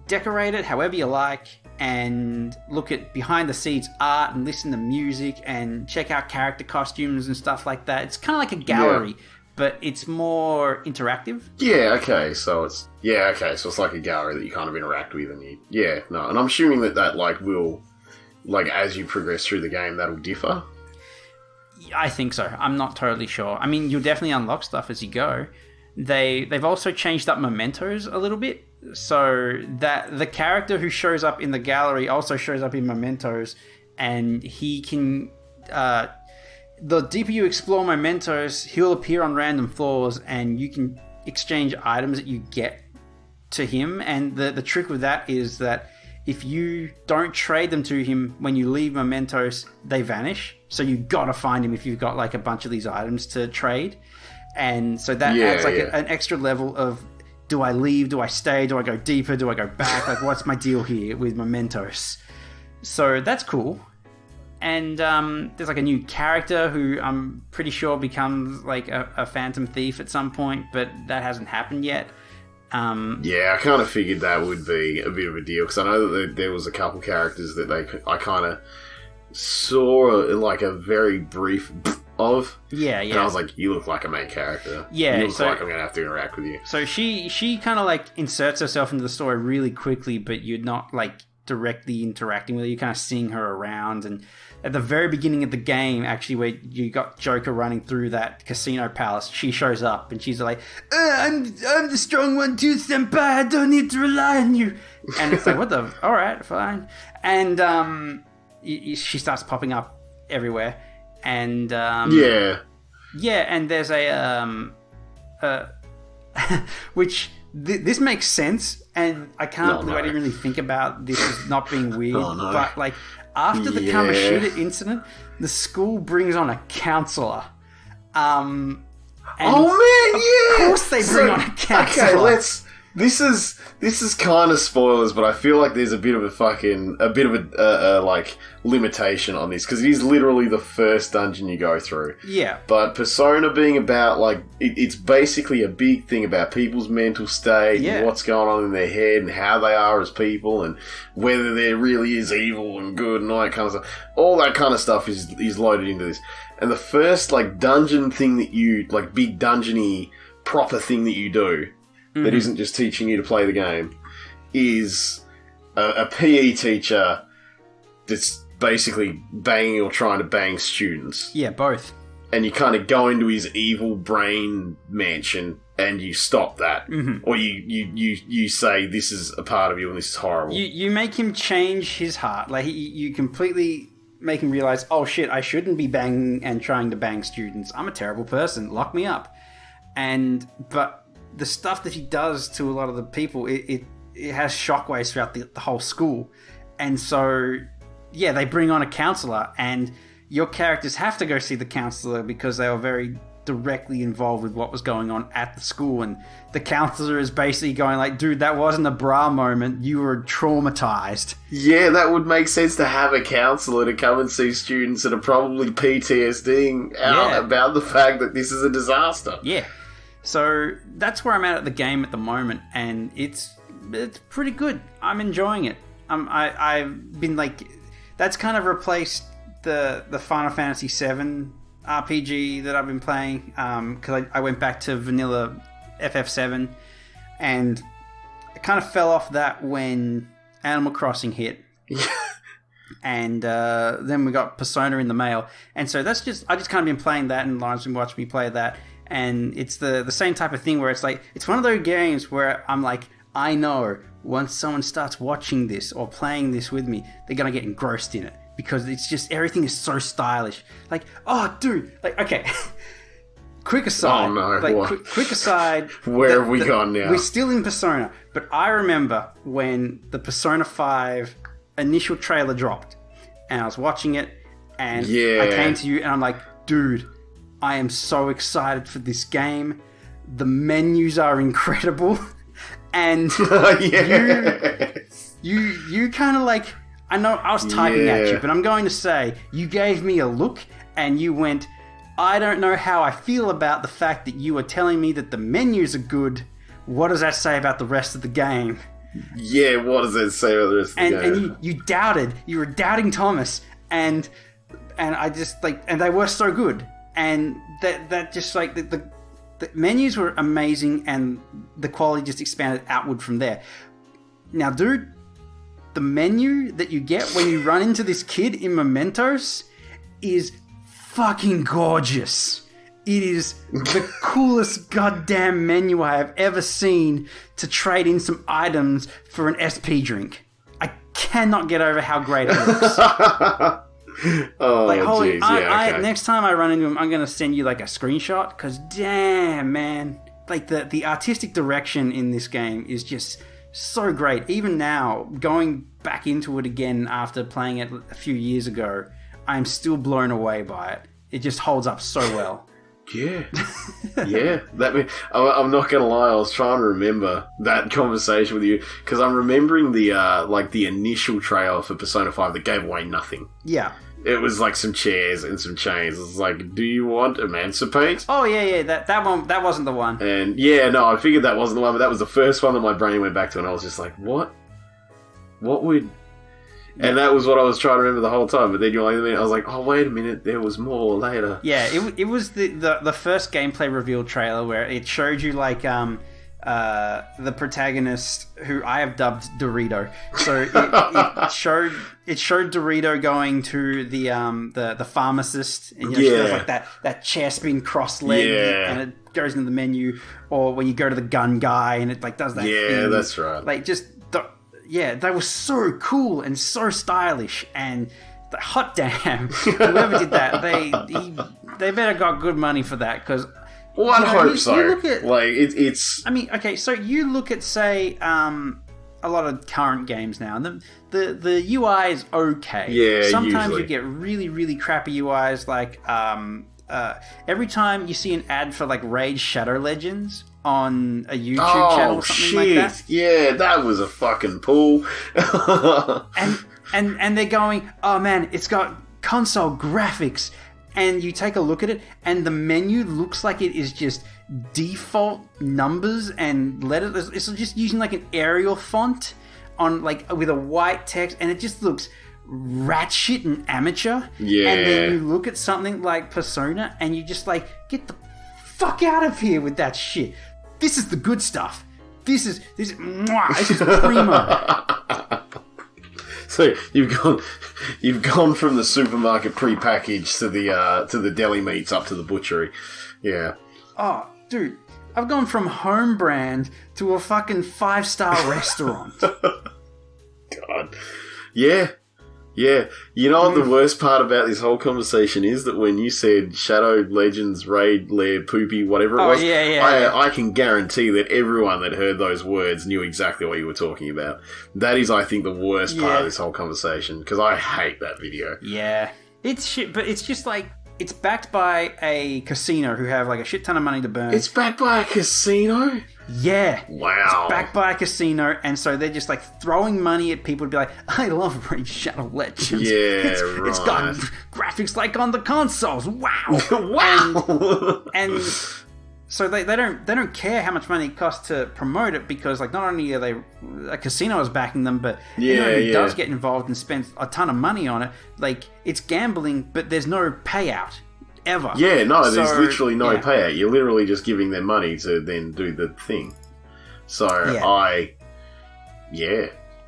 decorate it however you like and look at behind the scenes art and listen to music and check out character costumes and stuff like that. It's kind of like a gallery, but it's more interactive. So it's like a gallery that you kind of interact with, and and I'm assuming that like will, like, as you progress through the game, that'll differ. I think so. I'm not totally sure. I mean, you'll definitely unlock stuff as you go. They've also changed up mementos a little bit, so that the character who shows up in the gallery also shows up in mementos, and he can. The deeper you explore mementos, he'll appear on random floors, and you can exchange items that you get to him. And the trick with that is that if you don't trade them to him when you leave mementos, they vanish. So you gotta find him if you've got like a bunch of these items to trade. And so that adds like an extra level of, do I leave? Do I stay? Do I go deeper? Do I go back? Like, what's my deal here with mementos? So that's cool. And there's like a new character who I'm pretty sure becomes like a phantom thief at some point, but that hasn't happened yet. I kind of figured that would be a bit of a deal, because I know that there was a couple characters that I kind of saw like a very brief of. And I was like, you look like a main character. You look like I'm going to have to interact with you. So she kind of like inserts herself into the story really quickly, but you're not like directly interacting with her. You're kind of seeing her around, and at the very beginning of the game, actually, where you got Joker running through that casino palace, she shows up and she's like, I'm the strong one too, senpai, I don't need to rely on you. And it's like, what the, alright, fine. And she starts popping up everywhere. And and there's a which this makes sense, and I can't believe I didn't really think about this as not being weird. But like, after the Kamoshida incident, the school brings on a counselor. And of course they bring on a counselor. Okay, This is kind of spoilers, but I feel like there's a bit of a like limitation on this, because it is literally the first dungeon you go through. Yeah. But Persona being about like it's basically a big thing about people's mental state and what's going on in their head and how they are as people and whether there really is evil and good and all that kind of stuff. All that kind of stuff is loaded into this. And the first like dungeon thing that you like, big dungeony proper thing that you do, that isn't just teaching you to play the game, is a PE teacher that's basically banging or trying to bang students. Yeah, both. And you kind of go into his evil brain mansion and you stop that. Or you say, this is a part of you and this is horrible. You make him change his heart. Like, you completely make him realize, oh shit, I shouldn't be banging and trying to bang students. I'm a terrible person. Lock me up. But the stuff that he does to a lot of the people, it has shockwaves throughout the whole school. And so, they bring on a counselor, and your characters have to go see the counselor because they were very directly involved with what was going on at the school. And the counselor is basically going like, dude, that wasn't a bra moment. You were traumatized. Yeah, that would make sense to have a counselor to come and see students that are probably PTSDing out about the fact that this is a disaster. Yeah. So that's where I'm at the game at the moment, and it's pretty good. I'm enjoying it. I've been like, that's kind of replaced the Final Fantasy VII RPG that I've been playing, because I went back to vanilla FF7, and I kind of fell off that when Animal Crossing hit. And then we got Persona in the mail, and so I just kind of been playing that, and Lawrence been watching me play that. And it's the same type of thing where it's like, it's one of those games where I'm like, I know once someone starts watching this or playing this with me, they're going to get engrossed in it, because it's just, everything is so stylish. Like, oh, dude, like, okay. Quick aside. Oh, no. Like, quick aside. Where have we gone now? We're still in Persona, but I remember when the Persona 5 initial trailer dropped, and I was watching it, and I came to you, and I'm like, dude, I am so excited for this game. The menus are incredible. And you kind of like, I know I was typing at Yeah. you, but I'm going to say you gave me a look and you went, I don't know how I feel about the fact that you are telling me that the menus are good. What does that say about the rest of the game? Yeah, what does that say about the rest of the game? And you doubted. You were doubting Thomas, and I just like, and they were so good, and that just like the menus were amazing, and the quality just expanded outward from there. Now, dude, the menu that you get when you run into this kid in Mementos is fucking gorgeous. It is the coolest goddamn menu I have ever seen to trade in some items for an SP drink. I cannot get over how great it looks. Oh, Holy, jeez. Okay. next time I run into him, I'm going to send you like a screenshot, because damn, man. Like the artistic direction in this game is just so great. Even now, going back into it again after playing it a few years ago, I'm still blown away by it. It just holds up so well. Yeah. Yeah. I'm not going to lie, I was trying to remember that conversation with you, because I'm remembering the initial trailer for Persona 5 that gave away nothing. Yeah. It was like some chairs and some chains. It was like, do you want Emancipate? Oh, yeah, that one, that wasn't the one. And yeah, no, I figured that wasn't the one, but that was the first one that my brain went back to, and I was just like, what? What would... And that was what I was trying to remember the whole time. But then you're like, I was like, oh, wait a minute, there was more later. Yeah, it was the first gameplay reveal trailer where it showed you like the protagonist, who I have dubbed Dorito. So it showed Dorito going to the pharmacist, and you know, she does like that chair spin cross leg, and it goes into the menu, or when you go to the gun guy and it like does that. Yeah, thing. that's right. Like yeah, they were so cool and so stylish, and hot damn, whoever did that, they better got good money for that, because one hopes so. You look at, like it's. I mean, okay, so you look at say a lot of current games now, and the UI is okay. Yeah, sometimes usually. you get really really crappy UIs, like every time you see an ad for like Raid Shadow Legends on a YouTube channel or something like that. Yeah, that was a fucking pull. and they're going, oh man, it's got console graphics, and you take a look at it and the menu looks like it is just default numbers and letters. It's just using like an Arial font on like with a white text, and it just looks rat shit and amateur. Yeah. And then you look at something like Persona and you just like, get the fuck out of here with that shit. This is the good stuff. This is primo. So you've gone from the supermarket pre-packaged to the deli meats up to the butchery. Yeah. Oh, dude, I've gone from home brand to a fucking 5-star restaurant. God. Yeah. Yeah. You know what the worst part about this whole conversation is? That when you said Shadow Legends, Raid, Lair, Poopy, whatever it was, I can guarantee that everyone that heard those words knew exactly what you were talking about. That is, I think, the worst part of this whole conversation, because I hate that video. Yeah. It's shit, but it's just like, it's backed by a casino who have like a shit ton of money to burn. It's backed by a casino? Yeah. Wow. It's backed by a casino, and so they're just like throwing money at people to be like, I love Raid Shadow Legends. Yeah, It's got graphics like on the consoles. Wow. Wow. And so they don't care how much money it costs to promote it, because like not only are they a casino is backing them, but anyone who does get involved and spends a ton of money on it, like it's gambling, but there's no payout. Ever. Yeah, no, there's literally no payout. You're literally just giving them money to then do the thing. So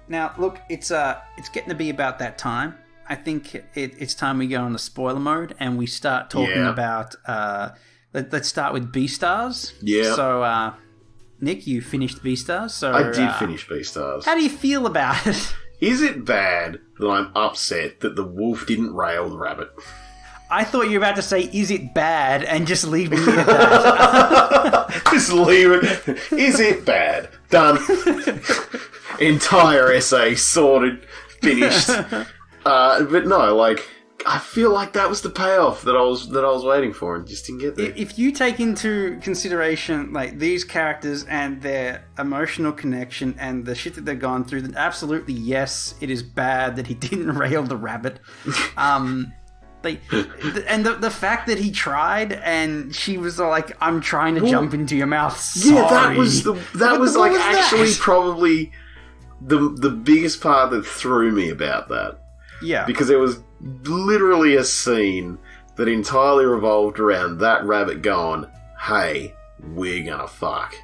Now, look, it's getting to be about that time. I think it's time we go on the spoiler mode and we start talking about. Let's start with Beastars. Yeah. So, Nick, you finished Beastars. So I did finish Beastars. How do you feel about it? Is it bad that I'm upset that the wolf didn't rail the rabbit? I thought you were about to say, is it bad? And just leave me at that. Just leave it. Is it bad? Done. Entire essay sorted. Finished. But no, like, I feel like that was the payoff that I was waiting for, and just didn't get there. If you take into consideration like these characters and their emotional connection and the shit that they've gone through, then absolutely yes, it is bad that he didn't rail the rabbit. And the fact that he tried and she was like, "I'm trying to jump into your mouth." Sorry. Yeah, that was like actually probably the biggest part that threw me about that. Yeah, because it was literally a scene that entirely revolved around that rabbit going, "Hey, we're gonna fuck."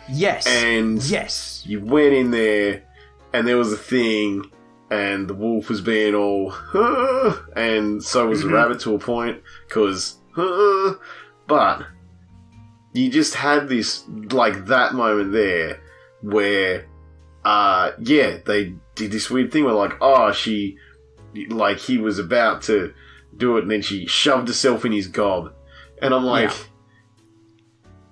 Yes. And yes, you went in there, and there was a thing, and the wolf was being all, "Huh," and so was the rabbit to a point, because, but you just had this, like, that moment there where, they did this weird thing where, like, like, he was about to do it, and then she shoved herself in his gob. And I'm like,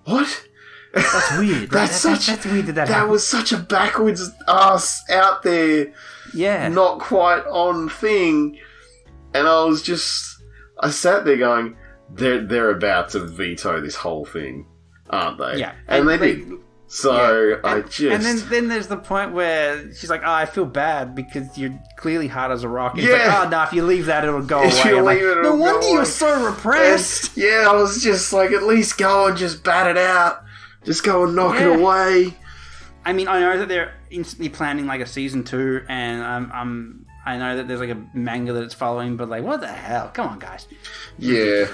what? That's weird. That's weird that happened. Was such a backwards ass out there, not quite on thing. And I sat there going, they're about to veto this whole thing, aren't they? Yeah. And they did. So and then there's the point where she's like, "Oh, I feel bad because you're clearly hard as a rock." And he's like, "Oh no, if you leave that, it'll go away." No wonder you're so repressed. And, I was just like, at least go and just bat it out. Just go and knock it away. I mean, I know that they're instantly planning like a season 2, and I know that there's like a manga that it's following, but like, what the hell? Come on, guys. Yeah.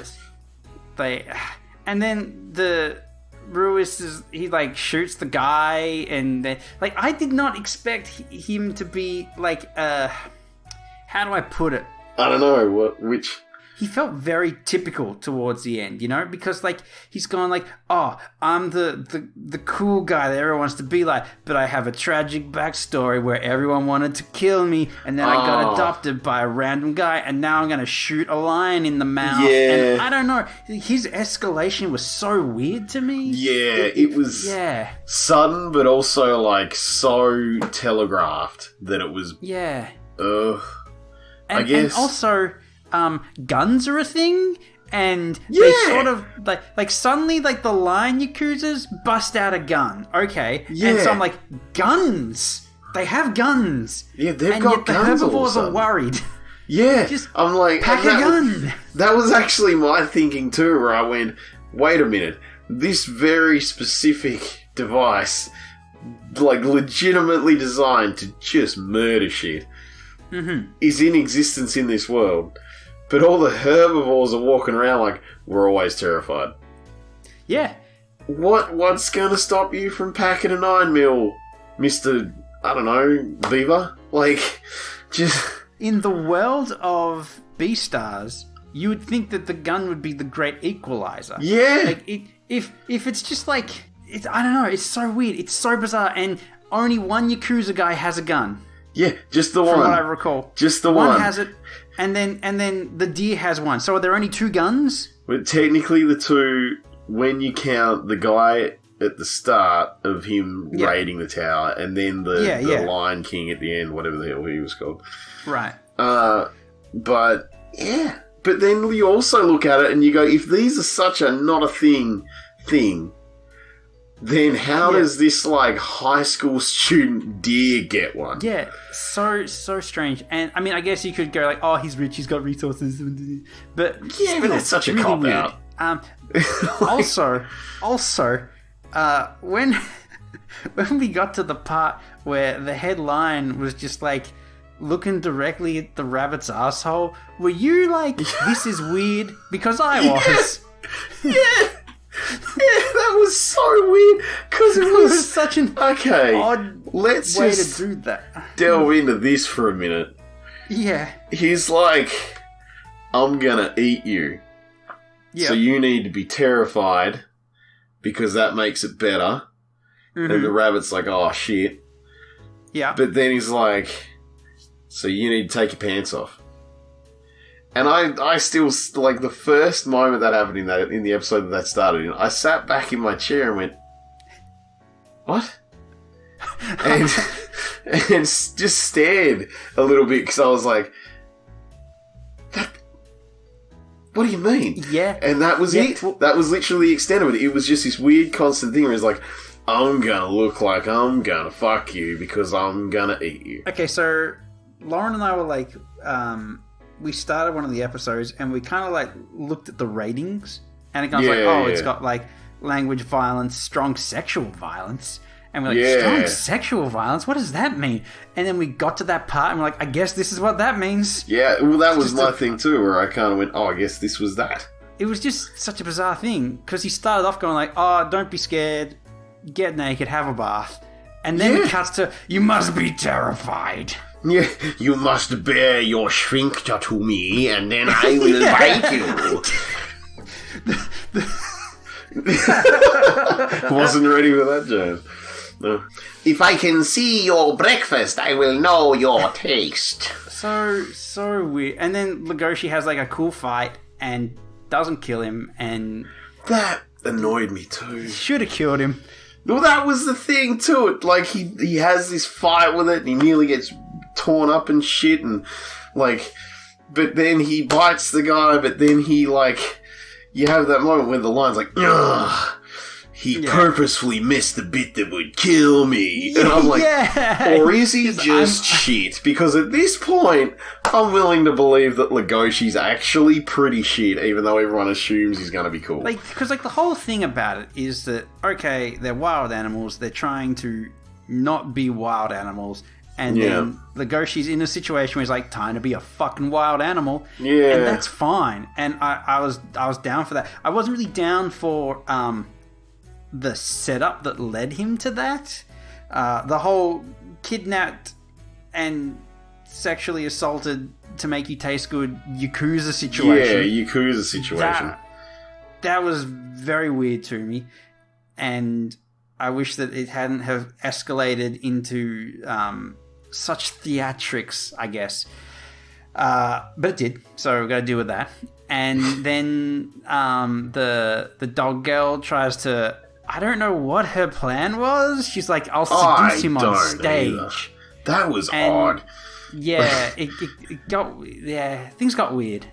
And then the Ruiz he like shoots the guy, and like I did not expect him to be like how do I put it? I don't know which. He felt very typical towards the end, because like he's gone like, "Oh, I'm the cool guy that everyone wants to be like, but I have a tragic backstory where everyone wanted to kill me, and then I got adopted by a random guy, and now I'm gonna shoot a lion in the mouth." Yeah. And I don't know, his escalation was so weird to me. Yeah, it was sudden, but also like so telegraphed that it was. Yeah. I guess. And also, guns are a thing, and they sort of like suddenly like the lion yakuzas bust out a gun. Okay, and so I'm like, guns. They have guns. Yeah, they've and got yet guns. The herbivores are worried. Yeah, Just I'm like, pack a gun. That was actually my thinking too, where I went, wait a minute, this very specific device, like legitimately designed to just murder shit, is in existence in this world. But all the herbivores are walking around like, we're always terrified. Yeah. What's going to stop you from packing a 9mm, Mr. I don't know, Beaver? Like, just... In the world of Beastars, you would think that the gun would be the great equalizer. Yeah. Like, if it's just like... I don't know, it's so weird. It's so bizarre, and only one Yakuza guy has a gun. Yeah, just the one. From what I recall. Just the one. One has it, and then the deer has one. So are there only 2 guns? Well, technically the 2, when you count the guy at the start of him raiding the tower, and then the Lion King at the end, whatever the hell he was called. Right. But then you also look at it and you go, if these are such a not a thing, then how does this, like, high school student deer get one? Yeah, so strange. And, I mean, I guess you could go, like, oh, he's rich, he's got resources. But yeah, but that's such a really cop-out. Also, when we got to the part where the head lion was just, like, looking directly at the rabbit's asshole, were you like, this is weird? Because I was. Yeah, that was so weird because it was such an odd let's way just to do that. Delve into this for a minute. Yeah, he's like, I'm gonna eat you, so you need to be terrified because that makes it better. And the rabbit's like, oh shit. Yeah, but then he's like, so you need to take your pants off. And I still, like, the first moment that happened in the episode that started in, I sat back in my chair and went, what? and just stared a little bit because I was like, what do you mean? Yeah. And that was it. Well, that was literally the extent of it. It was just this weird constant thing where it's like, I'm gonna look like I'm gonna fuck you because I'm gonna eat you. okay, so Lauren and I were like, we started one of the episodes and we kind of like looked at the ratings and it goes like, it's got like language violence, strong sexual violence. And we're like, strong sexual violence? What does that mean? And then we got to that part and we're like, I guess this is what that means. Yeah, well, that was my thing too, where I kind of went, I guess this was that. It was just such a bizarre thing because he started off going like, don't be scared, get naked, have a bath. And then it cuts to, you must be terrified. Yeah, you must bear your sphincter to me and then I will bite you. Wasn't ready for that, James. No. If I can see your breakfast, I will know your taste. So weird. And then Legoshi has like a cool fight and doesn't kill him, and that annoyed me too. Should have killed him. Well, that was the thing too. Like he has this fight with it, and he nearly gets torn up and shit, and like, but then he bites the guy, but then he like, you have that moment where the line's like, ugh. He purposefully missed the bit that would kill me. And I'm like, or is he just shit? Because at this point, I'm willing to believe that Legoshi's actually pretty shit, even though everyone assumes he's going to be cool. Because the whole thing about it is that, okay, they're wild animals, they're trying to not be wild animals, and then Legoshi's in a situation where he's like, time to be a fucking wild animal. Yeah. And that's fine. And I was down for that. I wasn't really down for the setup that led him to that. The whole kidnapped and sexually assaulted to make you taste good Yakuza situation. Yeah, Yakuza situation. That was very weird to me. And I wish that it hadn't have escalated into such theatrics, I guess. But it did, so we've got to deal with that. And then the dog girl tries to... I don't know what her plan was. She's like, I'll seduce him on stage. Either. That was odd. Yeah, it got... Yeah, things got weird.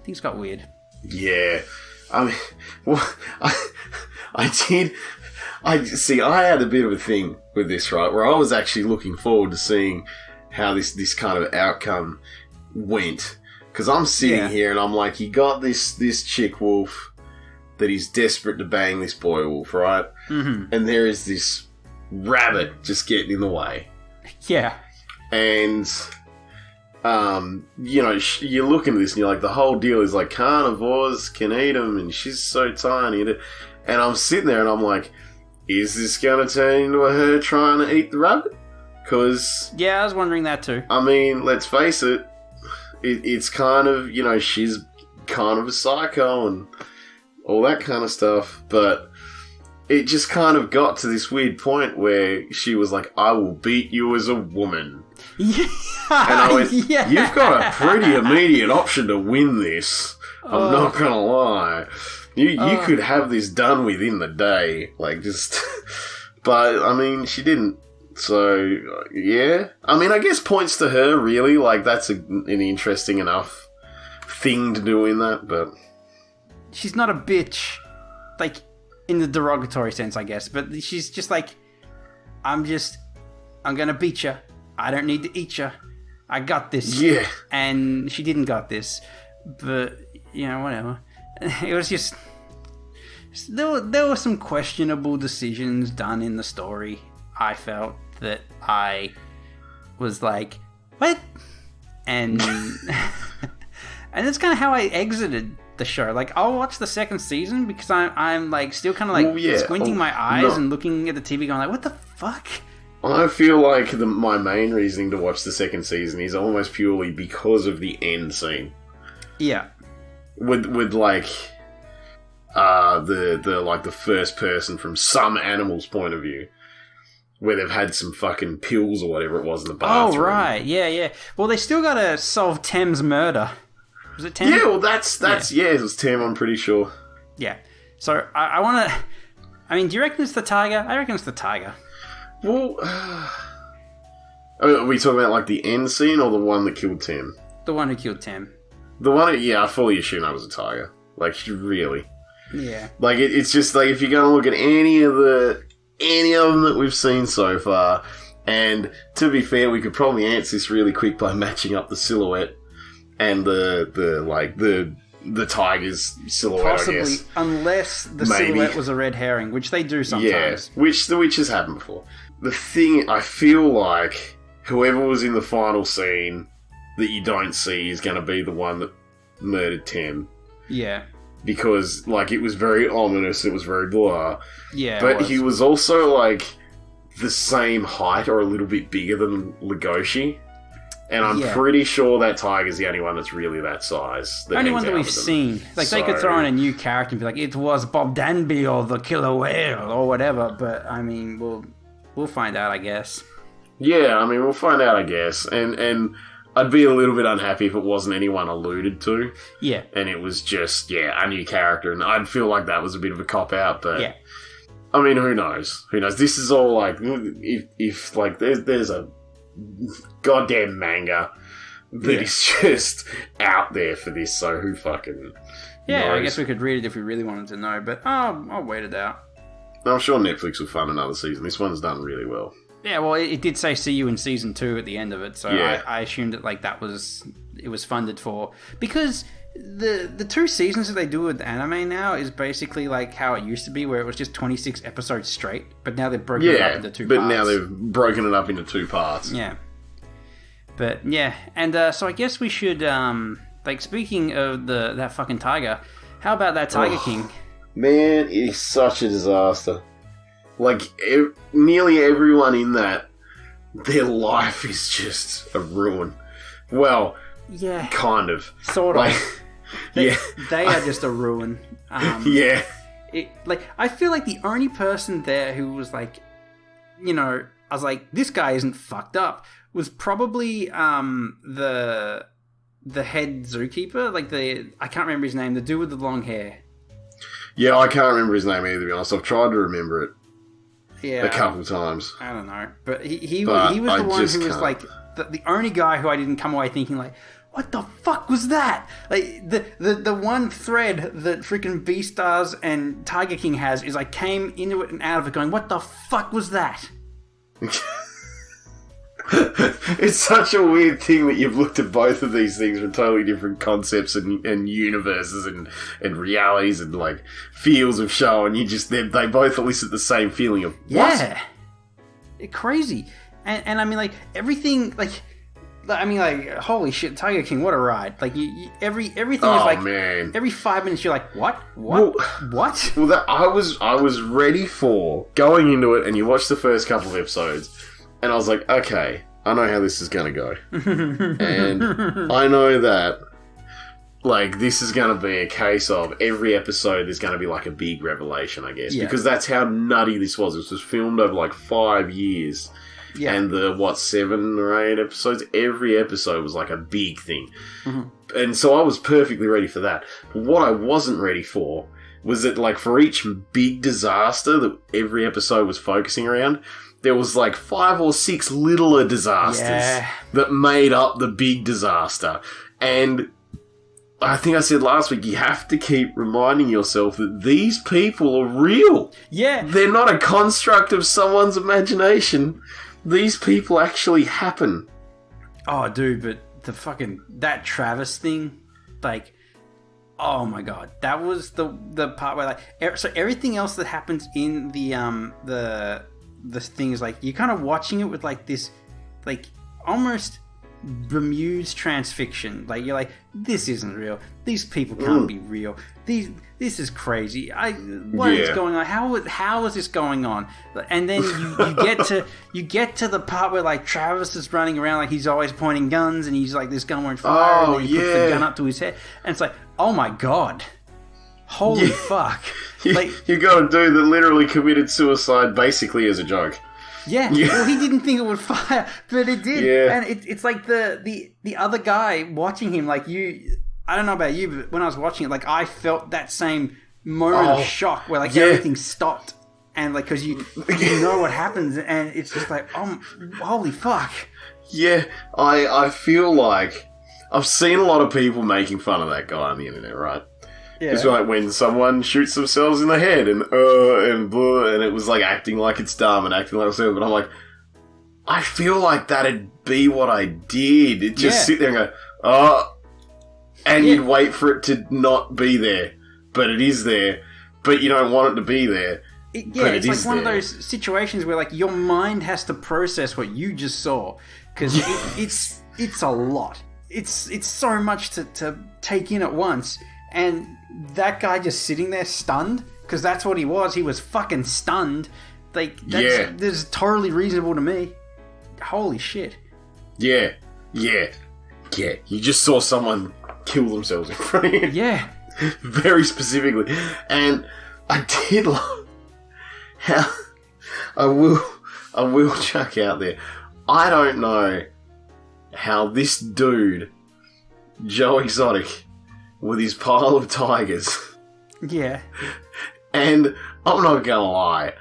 Yeah. I mean, well, I did... I had a bit of a thing with this, right, where I was actually looking forward to seeing how this kind of outcome went. Because I'm sitting here and I'm like, you got this chick wolf that he's desperate to bang this boy wolf, right? Mm-hmm. And there is this rabbit just getting in the way. Yeah. And, you're looking at this and you're like, the whole deal is like, carnivores can eat them and she's so tiny. And I'm sitting there and I'm like, is this going to turn into her trying to eat the rabbit? Because... Yeah, I was wondering that too. I mean, let's face it, it's kind of, she's kind of a psycho and all that kind of stuff, but it just kind of got to this weird point where she was like, I will beat you as a woman. Yeah. And I went, you've got a pretty immediate option to win this. I'm not going to lie. You could have this done within the day. Like, just... But, I mean, she didn't. So, yeah. I mean, I guess points to her, really. Like, that's an interesting enough thing to do in that, but... She's not a bitch, like, in the derogatory sense, I guess. But she's just like, I'm gonna beat you. I don't need to eat you. I got this. Yeah. And she didn't got this. But, whatever. It was just... There were some questionable decisions done in the story. I felt that I was like, what? And... and that's kind of how I exited the show. Like, I'll watch the second season because I'm like still kind of like squinting my eyes and looking at the TV going like, what the fuck? I feel like my main reasoning to watch the second season is almost purely because of the end scene. Yeah. With like the first person from some animal's point of view, where they've had some fucking pills or whatever it was in the bathroom. Oh right, yeah. Well, they still got to solve Tem's murder. Was it Tem? Yeah, well, that's it was Tem, I'm pretty sure. Yeah. So, I want to... I mean, do you reckon it's the tiger? I reckon it's the tiger. Well, I mean, are we talking about, like, the end scene or the one that killed Tem? The one who killed Tem. The one, I fully assume that was a tiger. Like, really. Yeah. Like, it's just like, if you're going to look at any of them that we've seen so far, and to be fair, we could probably answer this really quick by matching up the silhouette and the tiger's silhouette, Possibly, I guess. unless the Maybe. silhouette was a red herring, which they do Yeah, sometimes. which has happened before. The thing, I feel like whoever was in the final scene that you don't see is going to be the one that murdered Tem. Yeah. Because, like, it was very ominous, it was very blah. Yeah. But he was also, like, the same height or a little bit bigger than Legoshi. And I'm Yeah. pretty sure that tiger's the only one that's really that size. The only one that we've seen. Like, they could throw in a new character and be like, it was Bob Danby or the killer whale or whatever. But, I mean, we'll find out, I guess. Yeah, I mean, we'll find out, I guess. And I'd be a little bit unhappy if it wasn't anyone alluded to. Yeah. And it was just, a new character. And I'd feel like that was a bit of a cop-out, but... Yeah. I mean, who knows? Who knows? This is all, like, if like, there's a goddamn manga that is just out there for this, so who fucking Yeah, knows? I guess we could read it if we really wanted to know, but I'll wait it out. I'm sure Netflix will fund another season. This one's done really well. Yeah, well, it did say see you in season 2 at the end of it, so Yeah. I assumed that like it was funded for, because the 2 seasons that they do with anime now is basically like how it used to be, where it was just 26 episodes straight, but now they've broken it up into 2 but parts. now they've broken it up into 2 parts. Yeah. But yeah, and so I guess we should like, speaking of that fucking tiger, how about that Tiger King? Man, it is such a disaster. Like, nearly everyone in that, their life is just a ruin. Well, Yeah, kind of. sort of. Like, yeah. They are just a ruin. Yeah. I feel like the only person there who was like, you know, I was like, this guy isn't fucked up, was probably the head zookeeper, like I can't remember his name, the dude with the long hair. Yeah, I can't remember his name either, to be honest. I've tried to remember it Yeah, a couple times. I don't know, but he But was I the one just who was can't. like the only guy who I didn't come away thinking like, what the fuck was that? Like the one thread that freaking Beastars and Tiger King has is I came into it and out of it going, what the fuck was that? It's such a weird thing that you've looked at both of these things from totally different concepts and universes and realities and, like, fields of show, and they both elicit the same feeling of, what? Yeah, crazy. And I mean, like, everything, like, I mean, like, holy shit, Tiger King, what a ride! Like, everything is like, man. every 5 minutes you're like, what, Well- what? Well, that I was ready for going into it, and you watch the first couple of episodes, and I was like, okay, I know how this is going to go. And I know that, like, this is going to be a case of every episode there's going to be, like, a big revelation, I guess. Yeah. Because that's how nutty this was. This was filmed over, like, 5 years. Yeah. And the, 7 or 8 episodes? Every episode was, like, a big thing. Mhm. And so I was perfectly ready for that. But what I wasn't ready for was that, like, for each big disaster that every episode was focusing around, there was, like, 5 or 6 littler disasters Yeah. that made up the big disaster. And I think I said last week, you have to keep reminding yourself that these people are real. Yeah. They're not a construct of someone's imagination. These people actually happen. Oh, dude, but that Travis thing, like, oh my god, that was the part where, like, so everything else that happens in the thing is like you're kind of watching it with like this, like, almost bemused transfiction. Like, you're like, this isn't real. These people can't be real. This is crazy. What is going on? How is this going on? And then you get to the part where, like, Travis is running around like he's always pointing guns and he's like, this gun won't fire, and then he puts the gun up to his head, and it's like, oh my god, holy fuck! Like, You got a dude that literally committed suicide basically as a joke. yeah, well, he didn't think it would fire, but it did. Yeah. And it's like the other guy watching him, like, I don't know about you, but when I was watching it, like, I felt that same moment of shock where, like, everything stopped, and, like, because you know what happens, and it's just like, oh, holy fuck. Yeah, I feel like I've seen a lot of people making fun of that guy on the internet, right? It's like when someone shoots themselves in the head and blah, and it was like acting like it's dumb and acting like it's silly. But I'm like, I feel like that'd be what I did. It just sit there and go, oh, and you'd wait for it to not be there, but it is there. But you don't want it to be there. It's like one of those situations where like your mind has to process what you just saw because it's a lot. It's so much to take in at once, and that guy just sitting there stunned because that's what he was. He was fucking stunned. Like that's totally reasonable to me. Holy shit. Yeah. You just saw someone kill themselves in front of you. Yeah. Very specifically, and I did love how I will chuck out there. I don't know how this dude, Joe Exotic, with his pile of tigers. Yeah. And I'm not gonna lie,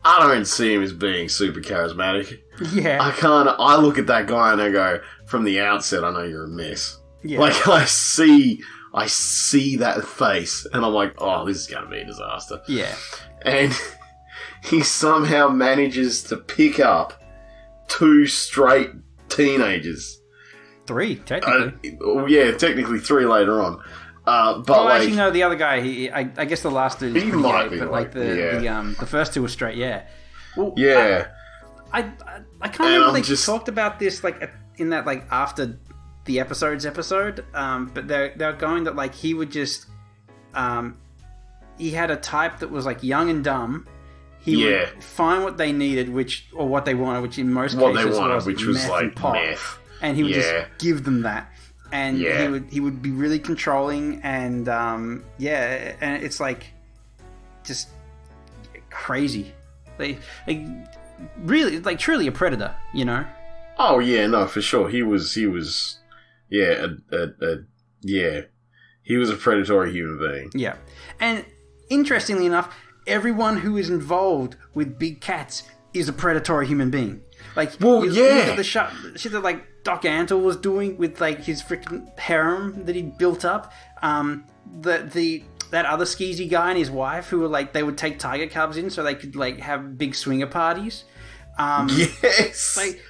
I don't see him as being super charismatic. Yeah. I look at that guy and I go, from the outset, I know you're a mess. Yeah. Like, I see that face, and I'm like, oh, this is going to be a disaster. Yeah. And he somehow manages to pick up 2 straight teenagers. 3, technically. Technically 3 later on. But actually, no, the other guy, I guess the last dude is he pretty might gay, be but like the first 2 were straight, yeah. Well, yeah. I can't remember if they talked about this like in that like after the episode, but they're going that like he would just he had a type that was like young and dumb. He would find what they needed, what they wanted, which in most cases was like pop, meth, and he would just give them that, and he would be really controlling, and and it's like just crazy, like really, like truly a predator, you know. Oh yeah, no, for sure. He was he was a predatory human being. Yeah. And interestingly enough, everyone who is involved with big cats is a predatory human being. Like, look at the shit that like Doc Antle was doing with like his freaking harem that he built up. That other skeezy guy and his wife who were like, they would take tiger cubs in so they could like have big swinger parties. Yes. Like,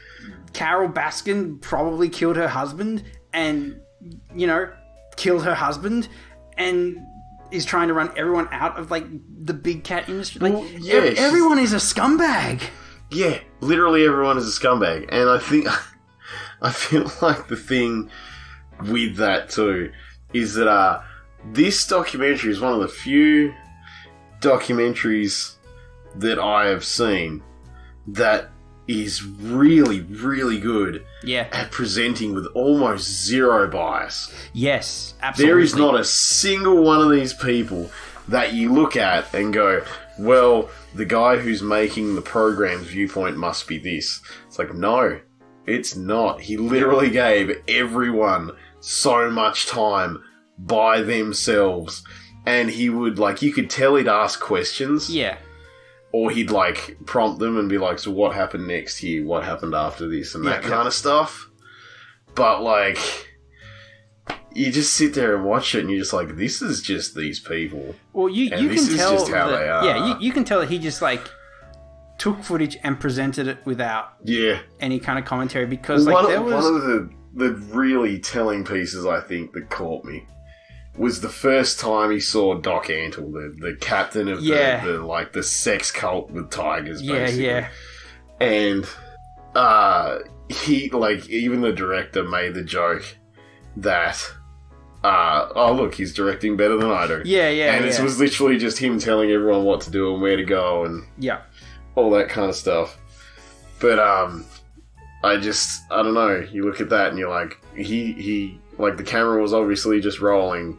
Carol Baskin probably killed her husband and, killed her husband and is trying to run everyone out of, like, the big cat industry. Like, everyone is a scumbag. Yeah, literally everyone is a scumbag. And I feel like the thing with that, too, is that this documentary is one of the few documentaries that I have seen that is really, really good at presenting with almost zero bias. Yes, absolutely. There is not a single one of these people that you look at and go, well, the guy who's making the program's viewpoint must be this. It's like, no, it's not. He literally gave everyone so much time by themselves. And he would, like, you could tell he'd ask questions. Yeah. Or he'd, like, prompt them and be like, so what happened next here? What happened after this? And that kind of stuff. But, like, you just sit there and watch it and you're just like, this is just these people. Well, you can tell just how they are. Yeah, you can tell that he just, like, took footage and presented it without any kind of commentary because, like, there was... One of the really telling pieces, I think, that caught me was the first time he saw Doc Antle, the captain of the sex cult with tigers, basically. Yeah. And he, like, even the director made the joke that, look, he's directing better than I do. And it was literally just him telling everyone what to do and where to go and all that kind of stuff. But I don't know, you look at that and you're like, he like, the camera was obviously just rolling.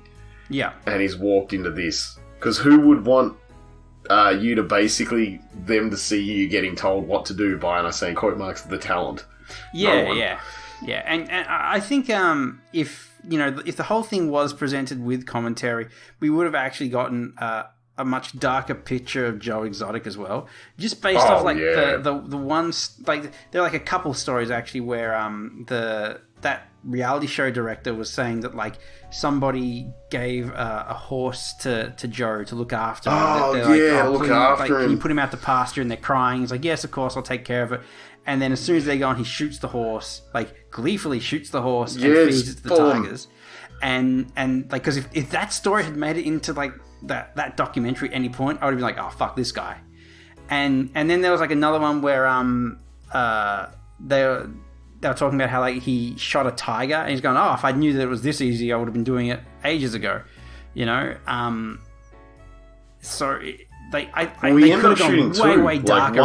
Yeah. And he's walked into this. Because who would want you to basically, them to see you getting told what to do by, and I say in quote marks, the talent? Yeah. And I think if the whole thing was presented with commentary, we would have actually gotten a a much darker picture of Joe Exotic as well, just based off like the ones like there are like a couple stories actually where that reality show director was saying that like somebody gave a horse to Joe to look after him. Look after him. Can you put him out to pasture? And they're crying. He's like, yes, of course, I'll take care of it. And then as soon as they go on, he shoots the horse, like gleefully shoots the horse and feeds it to the tigers. And like, because if that story had made it into like that documentary at any point, I would have been like, oh fuck this guy. And then there was like another one where they were talking about how like he shot a tiger, and he's going, oh, if I knew that it was this easy, I would have been doing it ages ago, you know. So they could have gone way darker.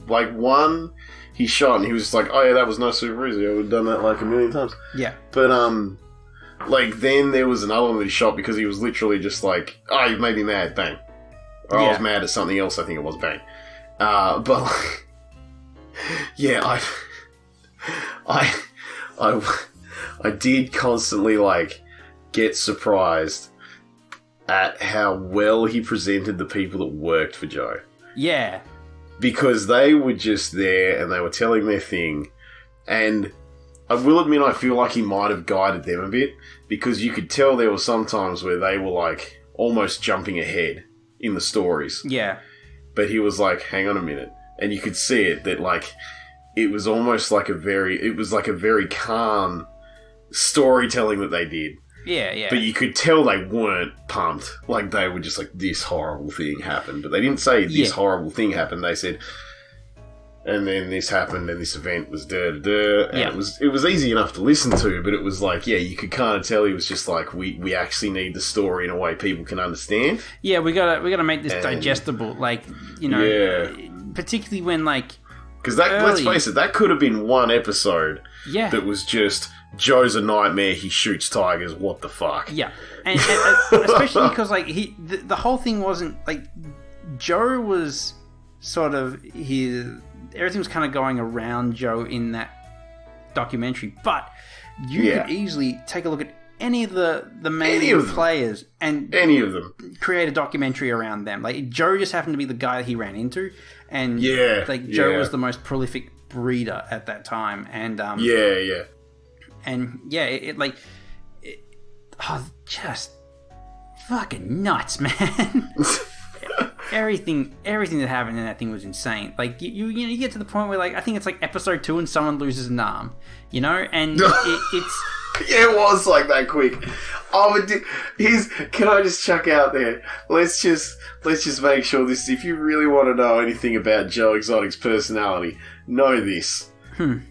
One he shot and he was just like, oh yeah, that was no super easy. I would have done that like a million times. Yeah, but like then there was another one that he shot because he was literally just like, oh, you've made me mad, bang. Or I was mad at something else. I think it was bang. But like, yeah, I did constantly like get surprised at how well he presented the people that worked for Joe. Yeah. Because they were just there and they were telling their thing. And I will admit I feel like he might have guided them a bit, because you could tell there were some times where they were like almost jumping ahead in the stories. Yeah. But he was like, hang on a minute. And you could see it that like it was almost like a very calm storytelling that they did. Yeah. But you could tell they weren't pumped. Like, they were just like, this horrible thing happened. But they didn't say this horrible thing happened. They said, and then this happened, and this event was da-da-da. And it was easy enough to listen to, but it was like, yeah, you could kind of tell he was just like, we actually need the story in a way people can understand. Yeah, we gotta make this digestible. Like, you know, particularly when, like... Because let's face it, that could have been one episode that was just... Joe's a nightmare, he shoots tigers, what the fuck? Yeah. And especially because, like, the whole thing wasn't, like, Joe was sort of everything was kind of going around Joe in that documentary, but you could easily take a look at any of the main players and any of them create a documentary around them. Like, Joe just happened to be the guy that he ran into, and Joe was the most prolific breeder at that time, and And just fucking nuts, man. everything that happened in that thing was insane. Like you get to the point where, like, I think it's like episode 2 and someone loses an arm, you know, and it's yeah, it was like that quick. Oh, can I just chuck out there? Let's just make sure this. If you really want to know anything about Joe Exotic's personality, know this.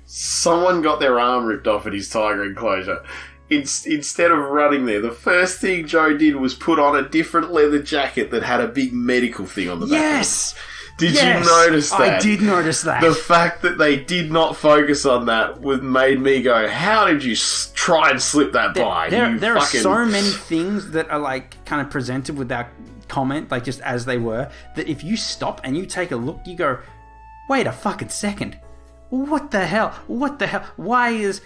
Someone got their arm ripped off at his tiger enclosure. Instead of running there, the first thing Joe did was put on a different leather jacket that had a big medical thing on the back. Yes! Did you notice that? I did notice that. The fact that they did not focus on that made me go, how did you try and slip that by? There are so many things that are, like, kind of presented without comment, like, just as they were, that if you stop and you take a look, you go, wait a fucking second. What the hell? Why is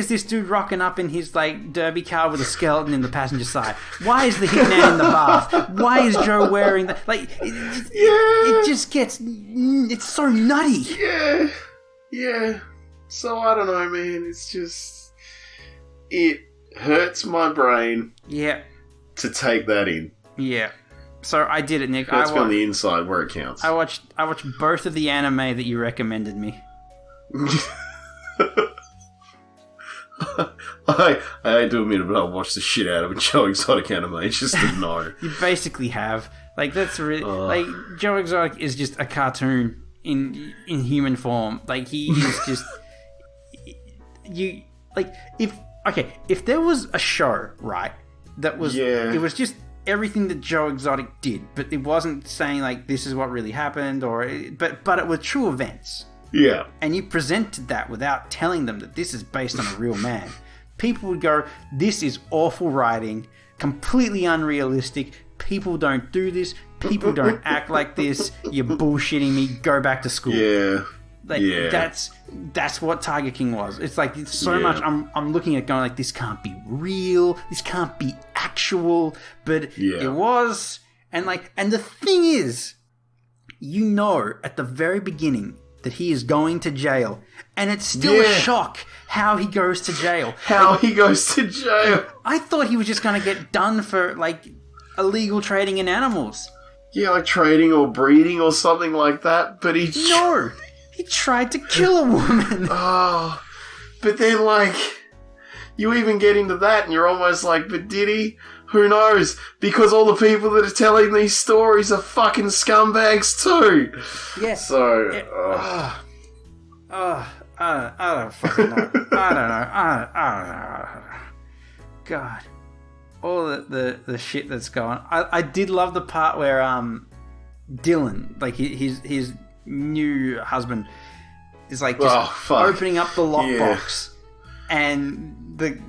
this dude rocking up in his, like, derby car with a skeleton in the passenger side? Why is the hitman in the bath? Why is Joe wearing the... Like, it just gets... It's so nutty. Yeah. So, I don't know, man. It's just... It hurts my brain to take that in. Yeah. So, I did it, Nick. That's on the inside where it counts. I watched both of the anime that you recommended me. I hate to admit it, but I watched the shit out of a Joe Exotic anime just to know. You basically have. Like, that's really... like, Joe Exotic is just a cartoon in human form. Like, he is just... Like, if there was a show, right, that was... It was just everything that Joe Exotic did, but it wasn't saying, like, this is what really happened, but it were true events. Yeah. And you presented that without telling them that this is based on a real man. People would go, this is awful writing, completely unrealistic, people don't do this, people don't act like this, you're bullshitting me, go back to school. Yeah. Like, that's what Tiger King was. It's like, it's so much, I'm looking at going like, this can't be real, this can't be actual, but it was, And the thing is, you know at the very beginning that he is going to jail, and it's still a shock how he goes to jail. I thought he was just going to get done for, illegal trading in animals. Yeah, like trading or breeding or something like that, but he... No! He tried to kill a woman! Oh, but then, you even get into that and you're almost like, but did he? Who knows? Because all the people that are telling these stories are fucking scumbags too. Yeah. So, I don't fucking know. I don't know. God. All the shit that's going on. I did love the part where Dylan, his new husband, is opening up the lockbox, and the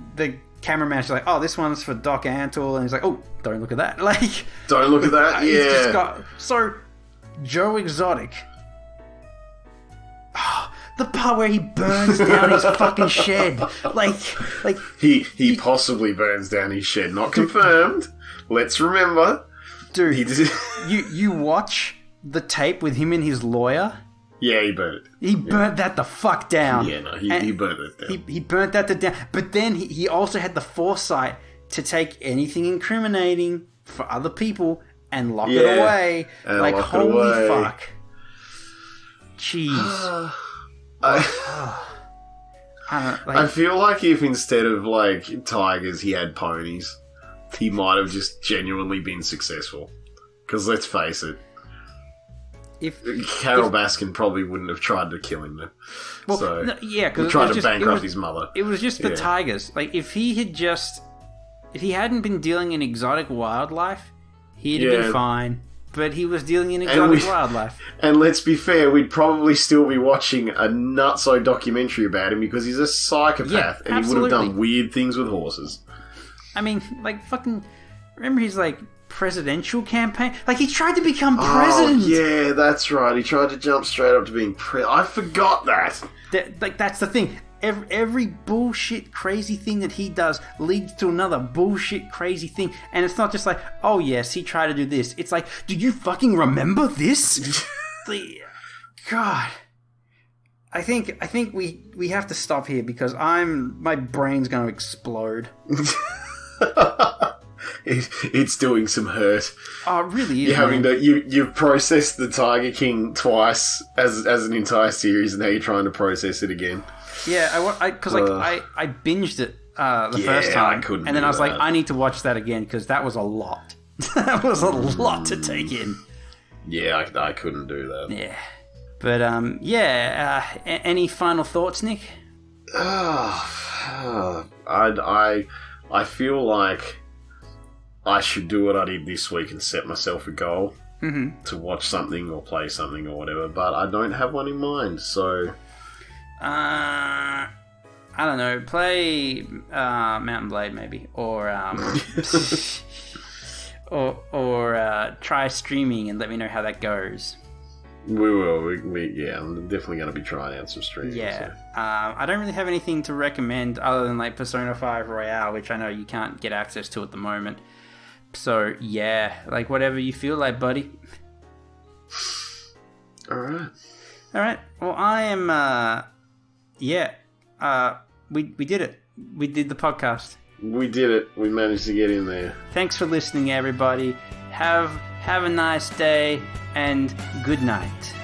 cameraman's like, "Oh, this one's for Doc Antle," and he's like, "Oh, don't look at that!" Don't look at that. He's Yeah. just got so Joe Exotic. The part where he burns down his fucking shed, He possibly burns down his shed. Not confirmed. Let's remember, dude. He did. You watch the tape with him and his lawyer. Yeah, he burnt it. He burnt that the fuck down. Yeah, no, he burnt it down. He burnt that to down. But then he also had the foresight to take anything incriminating for other people and lock it away. And lock it holy away. fuck. Jeez. I feel like if instead of tigers he had ponies, he might have just genuinely been successful. Because let's face it, Carol Baskin probably wouldn't have tried to kill him then. Well, because he tried to bankrupt his mother. It was just the tigers. If he hadn't been dealing in exotic wildlife, he'd have been fine. But he was dealing in exotic wildlife. And let's be fair, we'd probably still be watching a nutso documentary about him because he's a psychopath and he would have done weird things with horses. I mean, fucking... Remember his, presidential campaign? He tried to become president! Oh, yeah, that's right. He tried to jump straight up to being president. I forgot that. That's the thing. Every bullshit crazy thing that he does leads to another bullshit crazy thing, and it's not just oh yes, he tried to do this. It's do you fucking remember this? God, I think we have to stop here because my brain's going to explode. It's doing some hurt. Oh, it really is. You're having to you've processed the Tiger King twice as an entire series, and now you're trying to process it again. Yeah, I binged it the first time, and then I was I need to watch that again because that was a lot. That was a lot to take in. Yeah, I couldn't do that. Yeah, but any final thoughts, Nick? I feel like I should do what I did this week and set myself a goal to watch something or play something or whatever, but I don't have one in mind, so... I don't know. Play Mountain Blade maybe, or or try streaming and let me know how that goes. We will. I'm definitely going to be trying out some streaming. Yeah. So. I don't really have anything to recommend other than Persona 5 Royale, which I know you can't get access to at the moment. So yeah, whatever you feel like, buddy. All right. Well, I am. We did it. We did the podcast. We did it. We managed to get in there. Thanks for listening, everybody. Have a nice day and good night.